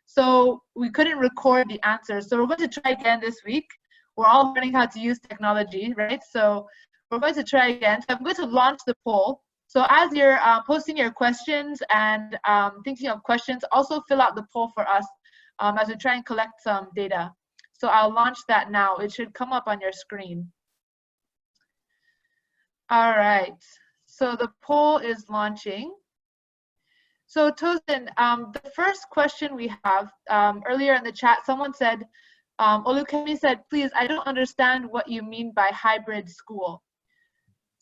So we couldn't record the answers. So we're going to try again this week. We're all learning how to use technology, right? So we're going to try again. So I'm going to launch the poll. So as you're posting your questions and thinking of questions, also fill out the poll for us as we try and collect some data. So I'll launch that now. It should come up on your screen. All right. So the poll is launching. So Tosin, the first question we have, earlier in the chat, someone said, Olukemi said, please, I don't understand what you mean by hybrid school.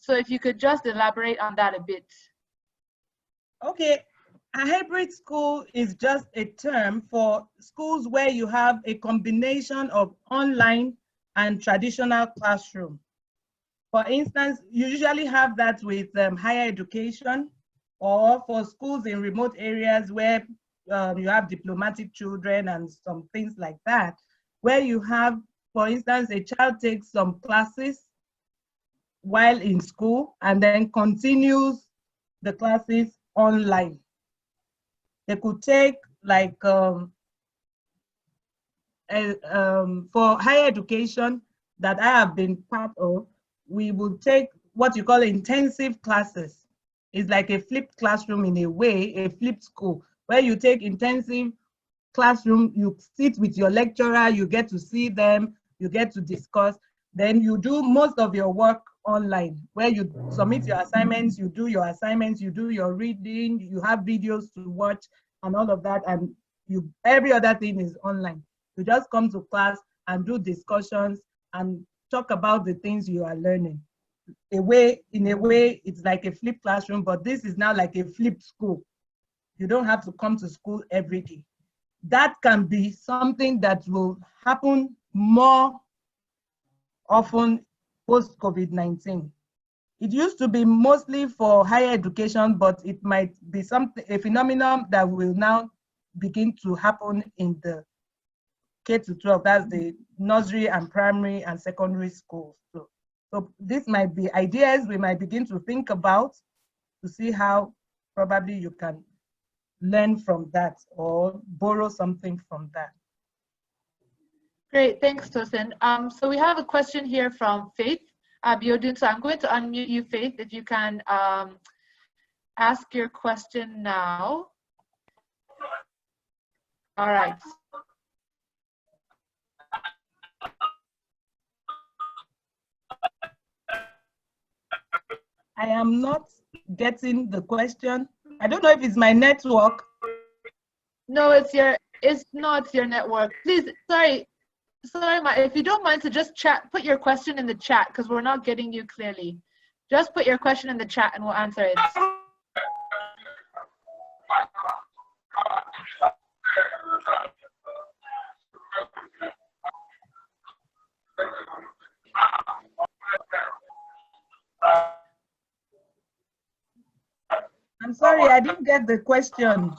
So if you could just elaborate on that a bit. Okay, a hybrid school is just a term for schools where you have a combination of online and traditional classroom. For instance, you usually have that with higher education, or for schools in remote areas where you have diplomatic children and some things like that, where you have, for instance, a child takes some classes while in school and then continues the classes online. They could take like, for higher education that I have been part of, we would take what you call intensive classes. It's like a flipped classroom in a way, a flipped school, where you take intensive classroom, you sit with your lecturer, you get to see them, you get to discuss, then you do most of your work online, where you submit your assignments, you do your assignments, you do your reading, you have videos to watch and all of that, and every other thing is online. You just come to class and do discussions and talk about the things you are learning. In a way, it's like a flipped classroom, but this is now like a flipped school. You don't have to come to school every day. That can be something that will happen more often post-COVID-19. It used to be mostly for higher education, but it might be a phenomenon that will now begin to happen in the K-12, that's the nursery and primary and secondary schools. So this might be ideas we might begin to think about to see how probably you can learn from that or borrow something from that. Great, thanks, Tosin. So we have a question here from Faith Abiodun. So I'm going to unmute you, Faith, if you can ask your question now. All right. I am not getting the question. I don't know if it's my network. No, it's not your network. Please, sorry, if you don't mind to just put your question in the chat because we're not getting you clearly. Just put your question in the chat and we'll answer it. I'm sorry, I didn't get the question.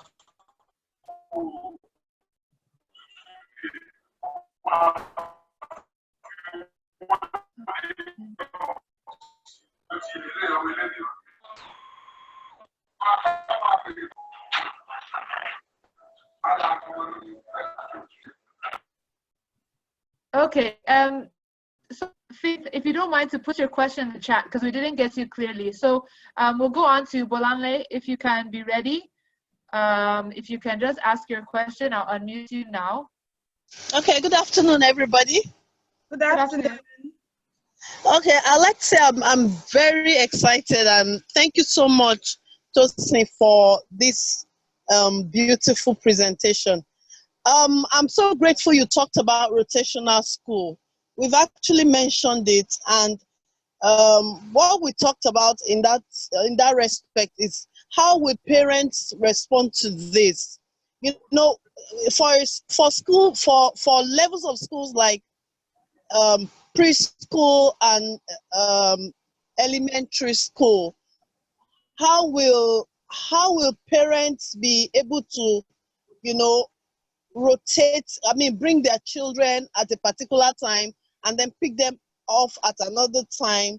Okay, so Faith, if you don't mind to put your question in the chat because we didn't get you clearly. So we'll go on to Bolanle if you can be ready. If you can just ask your question, I'll unmute you now. Okay, good afternoon, everybody. Good afternoon. Okay, I'd like to say I'm very excited and thank you so much, Tosin, for this beautiful presentation. I'm so grateful you talked about rotational school. We've actually mentioned it, and what we talked about in that respect is how will parents respond to this? You know, for levels of schools like preschool and elementary school, how will parents be able to, you know, bring their children at a particular time and then pick them off at another time?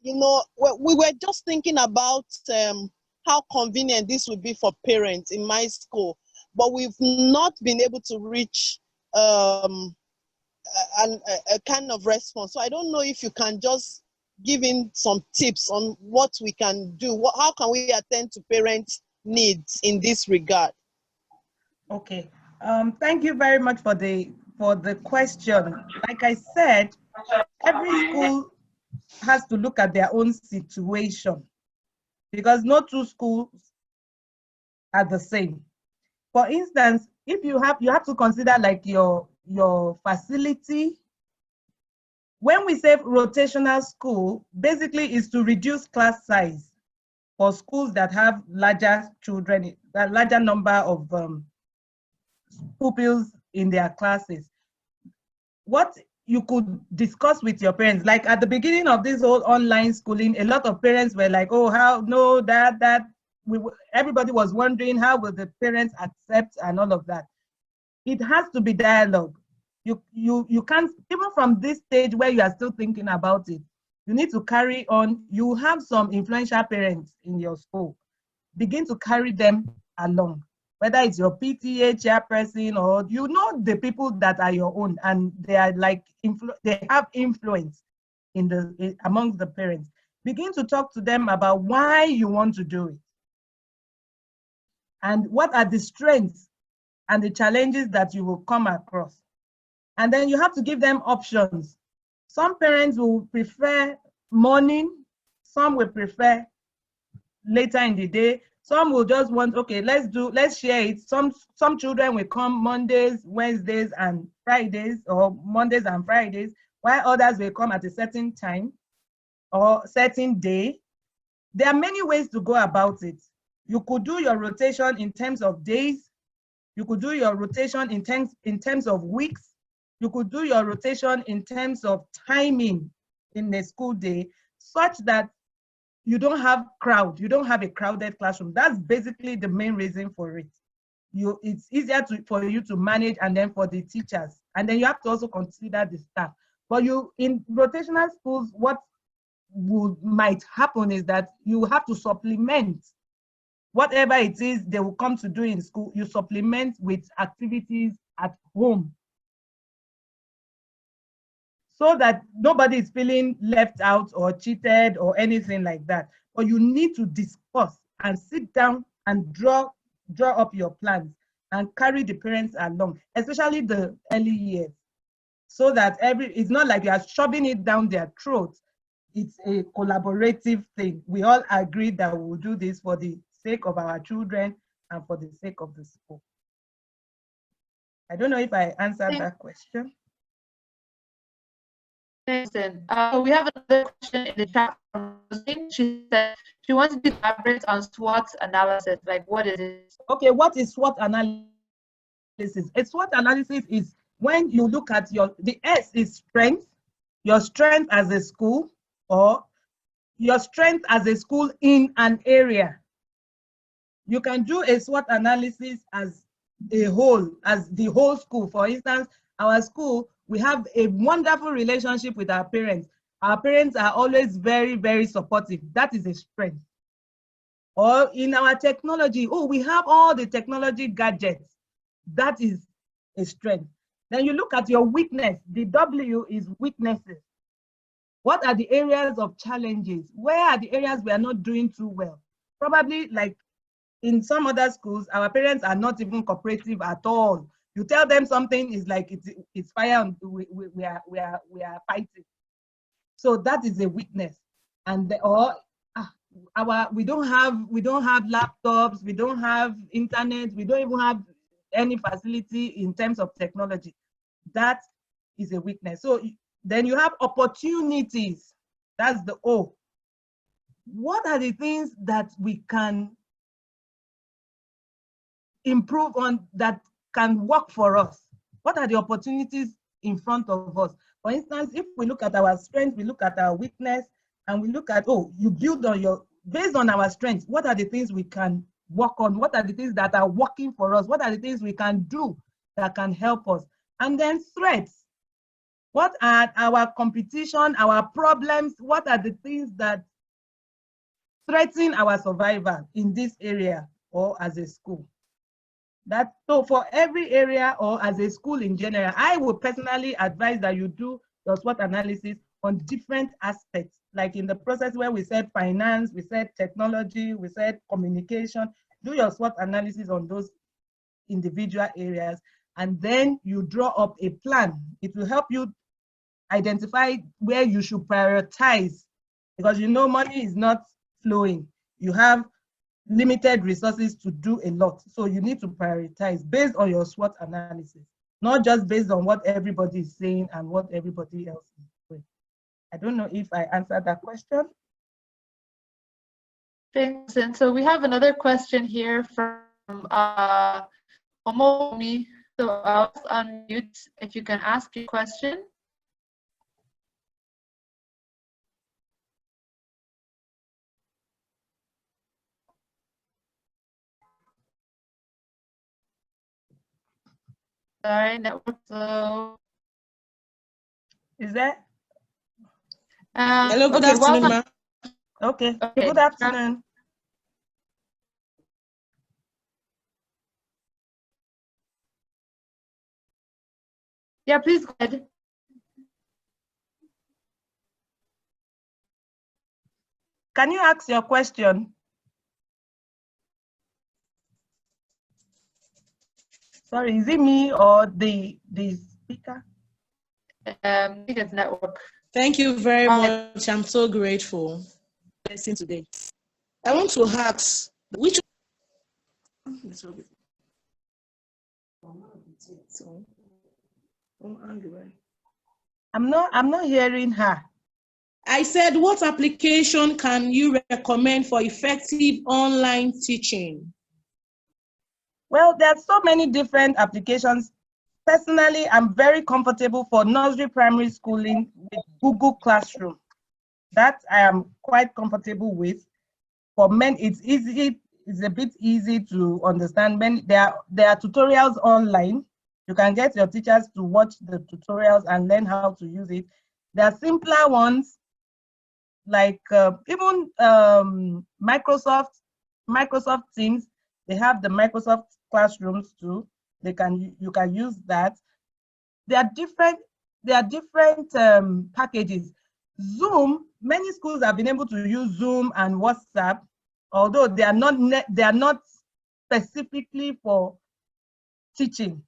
You know, we were just thinking about how convenient this would be for parents in my school, but we've not been able to reach a kind of response. So I don't know if you can just give in some tips on what we can do. How can we attend to parents' needs in this regard? Okay. Thank you very much for the question. Like I said, every school has to look at their own situation because no two schools are the same. For instance, if you have to consider like your facility. When we say rotational school, basically is to reduce class size for schools that have larger children, a larger number of pupils in their classes. What you could discuss with your parents, like at the beginning of this whole online schooling, a lot of parents were like, oh, everybody was wondering how will the parents accept and all of that. It has to be dialogue. You can't, even from this stage where you are still thinking about it, you need to carry on. You have some influential parents in your school. Begin to carry them along. whether it's your PTA chairperson or you know the people that are your own and they are like they have influence amongst the parents. Begin to talk to them about why you want to do it and what are the strengths and the challenges that you will come across. And then you have to give them options. Some parents will prefer morning, some will prefer later in the day, some will just want, okay, let's share it. Some children will come Mondays, Wednesdays, and Fridays, or Mondays and Fridays, while others will come at a certain time or certain day. There are many ways to go about it. You could do your rotation in terms of days. You could do your rotation in terms of weeks. You could do your rotation in terms of timing in a school day, such that you don't have a crowded classroom. That's basically the main reason for it. It's easier for you to manage, and then for the teachers. And then you have to also consider the staff. But in rotational schools, what might happen is that you have to supplement whatever it is they will come to do in school. You supplement with activities at home, so that nobody is feeling left out or cheated or anything like that. But you need to discuss and sit down and draw up your plans and carry the parents along, especially the early years, so that it's not like you are shoving it down their throats. It's a collaborative thing. We all agree that we will do this for the sake of our children and for the sake of the school. I don't know if I answered that question. Thanks. We have another question in the chat from Rosie. She said she wants to elaborate on SWOT analysis. Like, what is it? Okay, what is SWOT analysis? A SWOT analysis is when you look at the S is strength, your strength as a school, or your strength as a school in an area. You can do a SWOT analysis as a whole, as the whole school. For instance, our school, we have a wonderful relationship with our parents. Our parents are always very, very supportive. That is a strength. Or in our technology, we have all the technology gadgets. That is a strength. Then you look at your weakness. The W is weaknesses. What are the areas of challenges? Where are the areas we are not doing too well? Probably like in some other schools, our parents are not even cooperative at all. You tell them something is like it's fire, and we are fighting. So that is a weakness. And we don't have laptops, we don't have internet, we don't even have any facility in terms of technology. That is a weakness. So then you have opportunities. That's the O. What are the things that we can improve on that can work for us? What are the opportunities in front of us? For instance, if we look at our strengths, we look at our weakness, and we look at, you build on based on our strengths, what are the things we can work on? What are the things that are working for us? What are the things we can do that can help us? And then threats. What are our competition, our problems? What are the things that threaten our survival in this area or as a school? So for every area or as a school in general, I would personally advise that you do your SWOT analysis on different aspects. Like in the process where we said finance, we said technology, we said communication, do your SWOT analysis on those individual areas, and then you draw up a plan. It will help you identify where you should prioritize, because money is not flowing. You have limited resources to do a lot. So you need to prioritize based on your SWOT analysis, not just based on what everybody is saying and what everybody else is doing. I don't know if I answered that question. Thanks. And so we have another question here from Omomi. So I'll unmute if you can ask your question. Sorry, network slow. Is that? Hello, good afternoon, ma'am. Okay, good afternoon. Yeah, please go ahead. Can you ask your question? Sorry, is it me or the speaker? I think it's network. Thank you very much. I'm so grateful. Listening today. I want to ask which. I'm not hearing her. I said, what application can you recommend for effective online teaching? Well, there are so many different applications. Personally, I'm very comfortable for nursery primary schooling with Google Classroom. That I am quite comfortable with. For men, it's easy. It's a bit easy to understand. There are tutorials online. You can get your teachers to watch the tutorials and learn how to use it. There are simpler ones, like even Microsoft Teams. They have the Microsoft Classrooms too. You can use that. There are different packages. Zoom, many schools have been able to use Zoom and WhatsApp, although they are not specifically for teaching,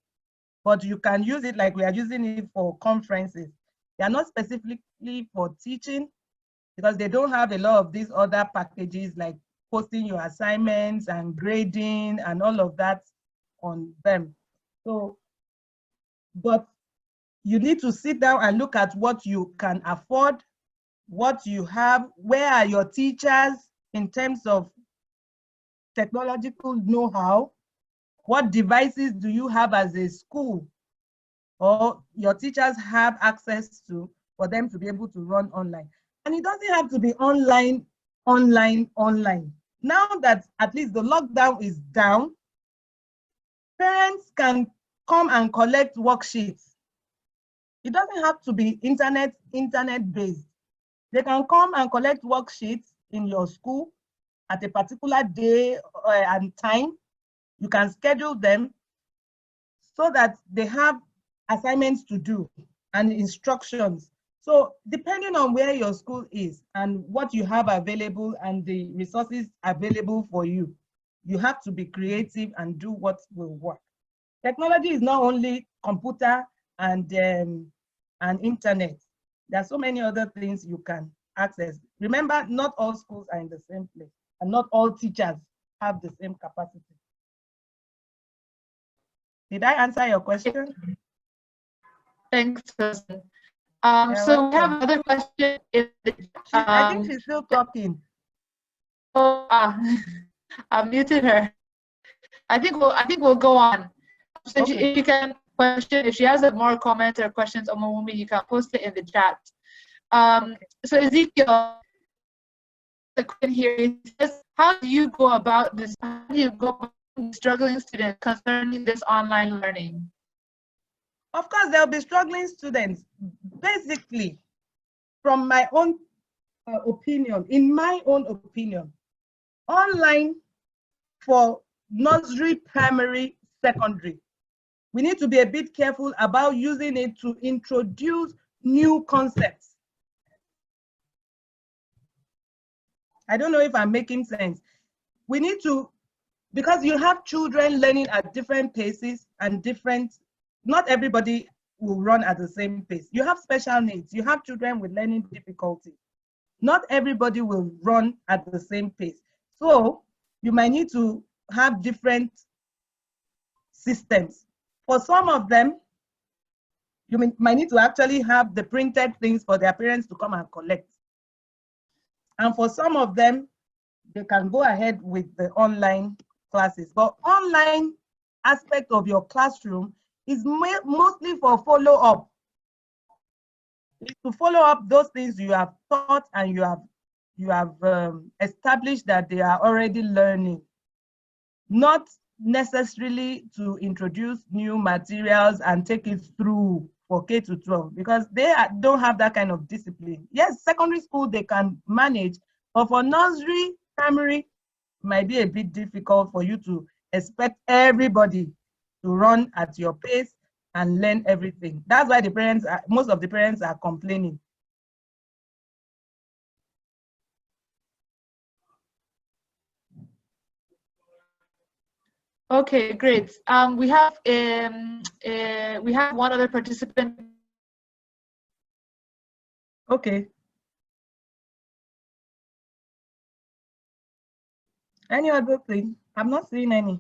but you can use it like we are using it for conferences. They are not specifically for teaching because they don't have a lot of these other packages like posting your assignments and grading and all of that on them. So, but you need to sit down and look at what you can afford, what you have, where are your teachers in terms of technological know-how, what devices do you have as a school or your teachers have access to for them to be able to run online. And it doesn't have to be online. Now that at least the lockdown is down, parents can come and collect worksheets. It doesn't have to be internet-based. They can come and collect worksheets in your school at a particular day and time. You can schedule them so that they have assignments to do and instructions. So depending on where your school is and what you have available and the resources available for you, you have to be creative and do what will work. Technology is not only computer and internet. There are so many other things you can access. Remember, not all schools are in the same place and not all teachers have the same capacity. Did I answer your question? Thanks, Susan. You're so welcome. we have another question. I think she's still talking. Oh, I muted her. I think we'll go on. So Okay. if you can question, if she has more comments or questions on Momumi, you can post it in the chat. So Ezekiel, the question here says, how do you go about this? How do you go about struggling students concerning this online learning? Of course, there'll be struggling students. Basically, from my own opinion, in my own opinion, online for nursery, primary, secondary, we need to be a bit careful about using it to introduce new concepts. I don't know if I'm making sense. We need to, because you have children learning at different paces and not everybody will run at the same pace. You have special needs. You have children with learning difficulties. Not everybody will run at the same pace. So you might need to have different systems. For some of them, you might need to actually have the printed things for their parents to come and collect. And for some of them, they can go ahead with the online classes. But online aspect of your classroom is mostly for follow-up. It's to follow up those things you have taught and you have established that they are already learning. Not necessarily to introduce new materials and take it through for K to 12 because they don't have that kind of discipline. Yes, secondary school they can manage, but for nursery, primary, it might be a bit difficult for you to expect everybody to run at your pace and learn everything. That's why the parents most of the parents are complaining. Okay, great. We have one other participant. Okay. Any other thing? I'm not seeing any.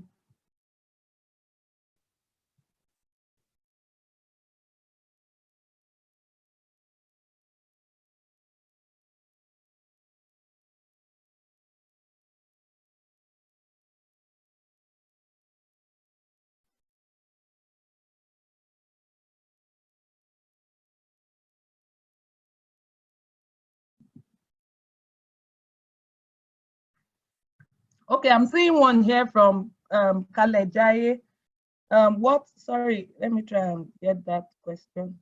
Okay, I'm seeing one here from Kalejaye. Sorry, let me try and get that question.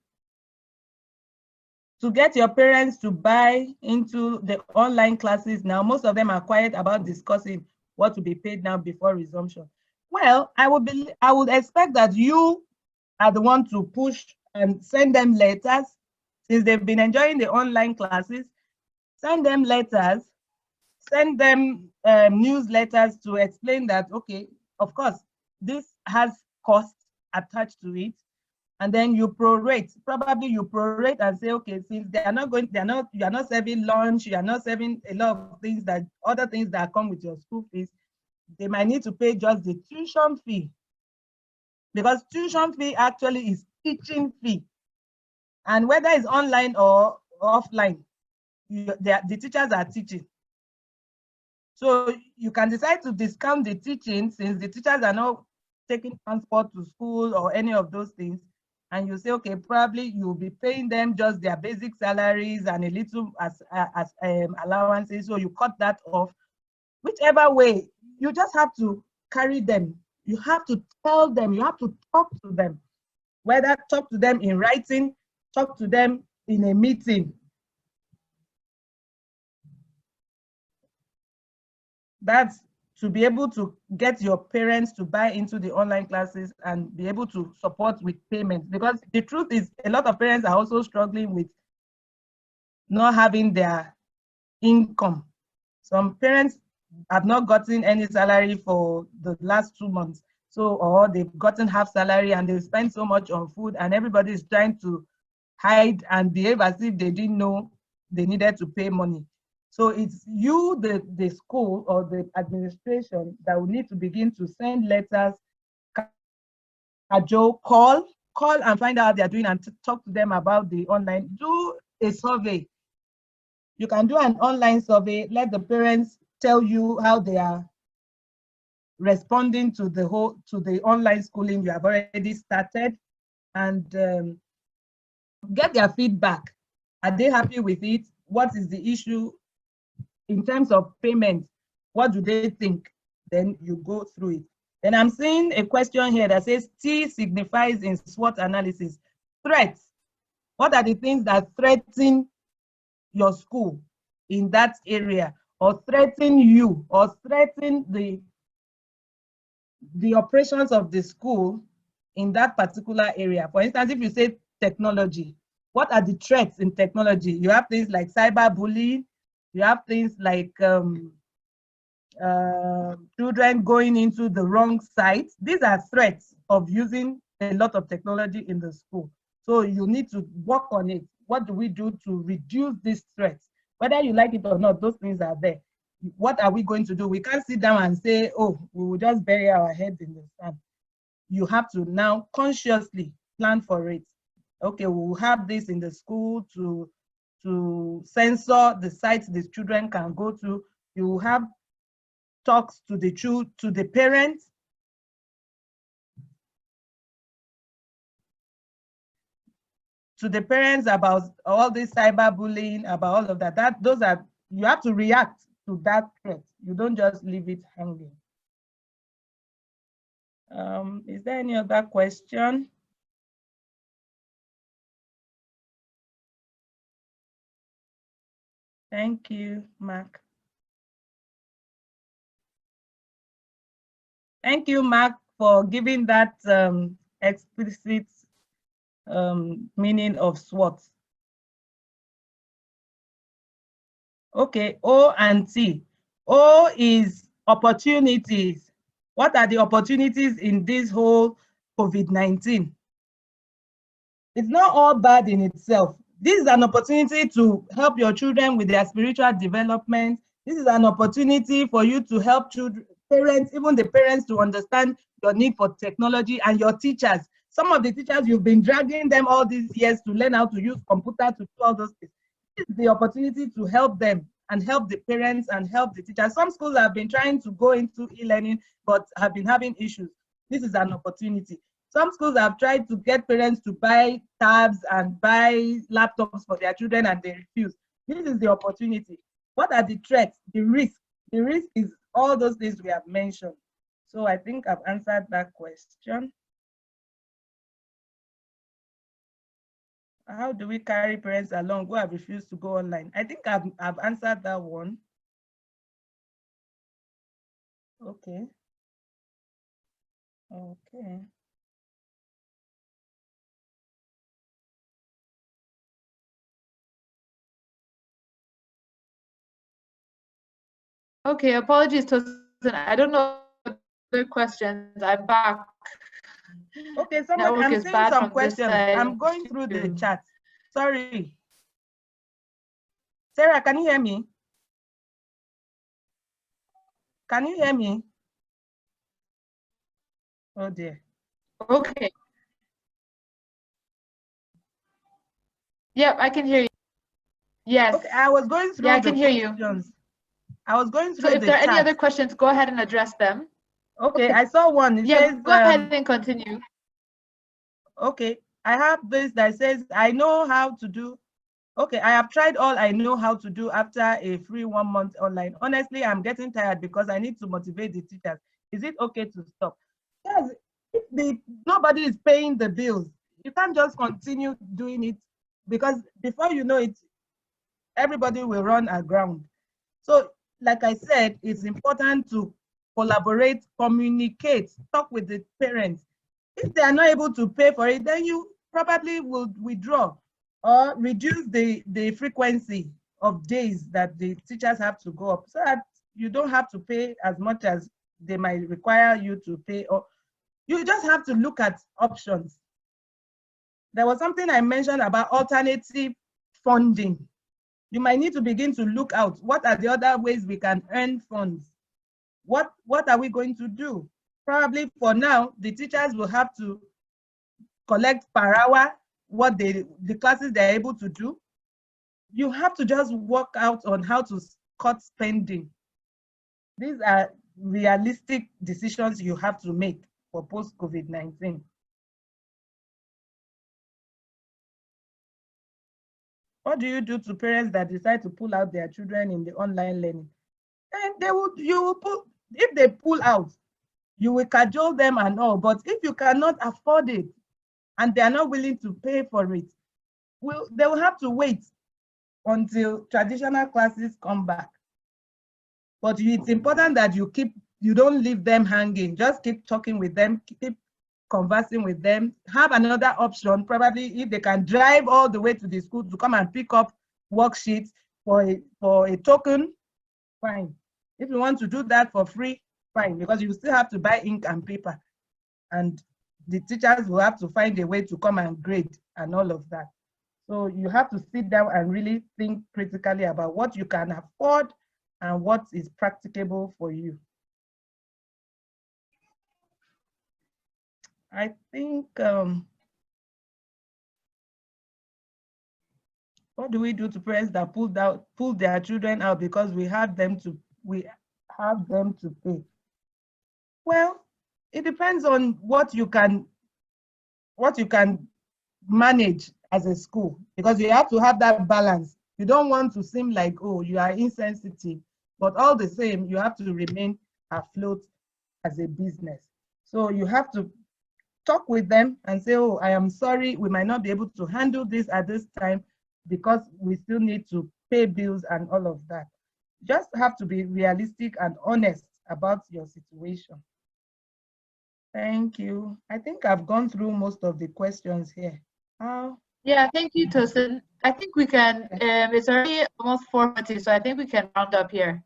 To get your parents to buy into the online classes now, most of them are quiet about discussing what to be paid now before resumption. Well, I would expect that you are the one to push and send them letters, since they've been enjoying the online classes. Send them letters, send them newsletters to explain that, okay, of course, this has costs attached to it. And then you prorate, probably you prorate and say, okay, since you are not serving lunch, you are not serving a lot of things, that other things that come with your school fees, they might need to pay just the tuition fee, because tuition fee actually is teaching fee. And whether it's online or offline, the teachers are teaching. So you can decide to discount the teaching, since the teachers are not taking transport to school or any of those things. And you say, okay, probably you'll be paying them just their basic salaries and a little as allowances. So you cut that off. Whichever way, you just have to carry them. You have to tell them, you have to talk to them, whether talk to them in writing, talk to them in a meeting. That's to be able to get your parents to buy into the online classes and be able to support with payments. Because the truth is, a lot of parents are also struggling with not having their income. Some parents have not gotten any salary for the last 2 months. So, or they've gotten half salary and they spend so much on food, and everybody is trying to hide and behave as if they didn't know they needed to pay money. So it's you, the school or the administration, that will need to begin to send letters, call and find out how they're doing and talk to them about the online. Do a survey. You can do an online survey, let the parents tell you how they are responding to the online schooling you have already started, and get their feedback. Are they happy with it? What is the issue in terms of payment? What do they think? Then you go through it. Then I'm seeing a question here that says T signifies in SWOT analysis threats. What are the things that threaten your school in that area, or threaten you, or threaten the operations of the school in that particular area? For instance, if you say technology, what are the threats in technology? You have things like cyberbullying, you have things like children going into the wrong sites. These are threats of using a lot of technology in the school. So you need to work on it. What do we do to reduce these threats? Whether you like it or not, those things are there. What are we going to do? We can't sit down and say, oh, we will just bury our heads in the sand. You have to now consciously plan for it. Okay, we'll have this in the school to censor the sites the children can go to. You have talks to the parents. To the parents about all this cyberbullying, about all of that. Those are, you have to react to that threat. You don't just leave it hanging. Is there any other question? Thank you, Mark. Thank you, Mark, for giving that explicit meaning of SWOT. Okay, O and T. O is opportunities. What are the opportunities in this whole COVID-19? It's not all bad in itself. This is an opportunity to help your children with their spiritual development. This is an opportunity for you to help children, parents, even the parents, to understand your need for technology, and your teachers. Some of the teachers, you've been dragging them all these years to learn how to use computer to do all those things. This is the opportunity to help them and help the parents and help the teachers. Some schools have been trying to go into e-learning but have been having issues. This is an opportunity. Some schools have tried to get parents to buy tabs and buy laptops for their children, and they refuse. This is the opportunity. What are the threats, the risk? The risk is all those things we have mentioned. So I think I've answered that question. How do we carry parents along who have refused to go online? I think I've answered that one. Okay. Okay. Okay, apologies, Tosin. I don't know other questions. I'm back. Okay, I'm seeing some questions. I'm going through the chat. Sorry. Sarah, can you hear me? Can you hear me? Oh dear. Okay. Yep, I can hear you. Yes. Okay, I was going through I can hear you. I was going through So if there are any other questions, go ahead and address them. Okay, I saw one. It says, go ahead and continue. Okay, I have this that says, I know how to do. Okay, I have tried all I know how to do after a free 1 month online. Honestly, I'm getting tired because I need to motivate the teachers. Is it okay to stop? Yes, if nobody is paying the bills, you can't just continue doing it, because before you know it, everybody will run aground. So, like I said, it's important to collaborate, communicate, talk with the parents. If they are not able to pay for it, then you probably will withdraw or reduce the frequency of days that the teachers have to go up, so that you don't have to pay as much as they might require you to pay. Or you just have to look at options. There was something I mentioned about alternative funding. You might need to begin to look out. What are the other ways we can earn funds? What are we going to do? Probably for now, the teachers will have to collect per hour what the classes they're able to do. You have to just work out on how to cut spending. These are realistic decisions you have to make for post-COVID-19. What do you do to parents that decide to pull out their children in the online learning? And if they pull out, you will cajole them and all, but if you cannot afford it and they are not willing to pay for it, they will have to wait until traditional classes come back. But it's important that you don't leave them hanging. Just keep talking with them, keep conversing with them. Have another option, probably if they can drive all the way to the school to come and pick up worksheets for a token, fine. If you want to do that for free, fine, because you still have to buy ink and paper, and the teachers will have to find a way to come and grade and all of that. So you have to sit down and really think critically about what you can afford and what is practicable for you. I think, what do we do to parents that pull their children out because we have them to pay? Well, it depends on what you can manage as a school, because you have to have that balance. You don't want to seem like, oh, you are insensitive, but all the same, you have to remain afloat as a business. So you have to talk with them and say, oh, I am sorry, we might not be able to handle this at this time because we still need to pay bills and all of that. Just have to be realistic and honest about your situation. Thank you. I think I've gone through most of the questions here. Yeah, thank you, Tosin. I think we can, it's already almost 4:40, so I think we can round up here.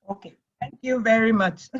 Okay, thank you very much.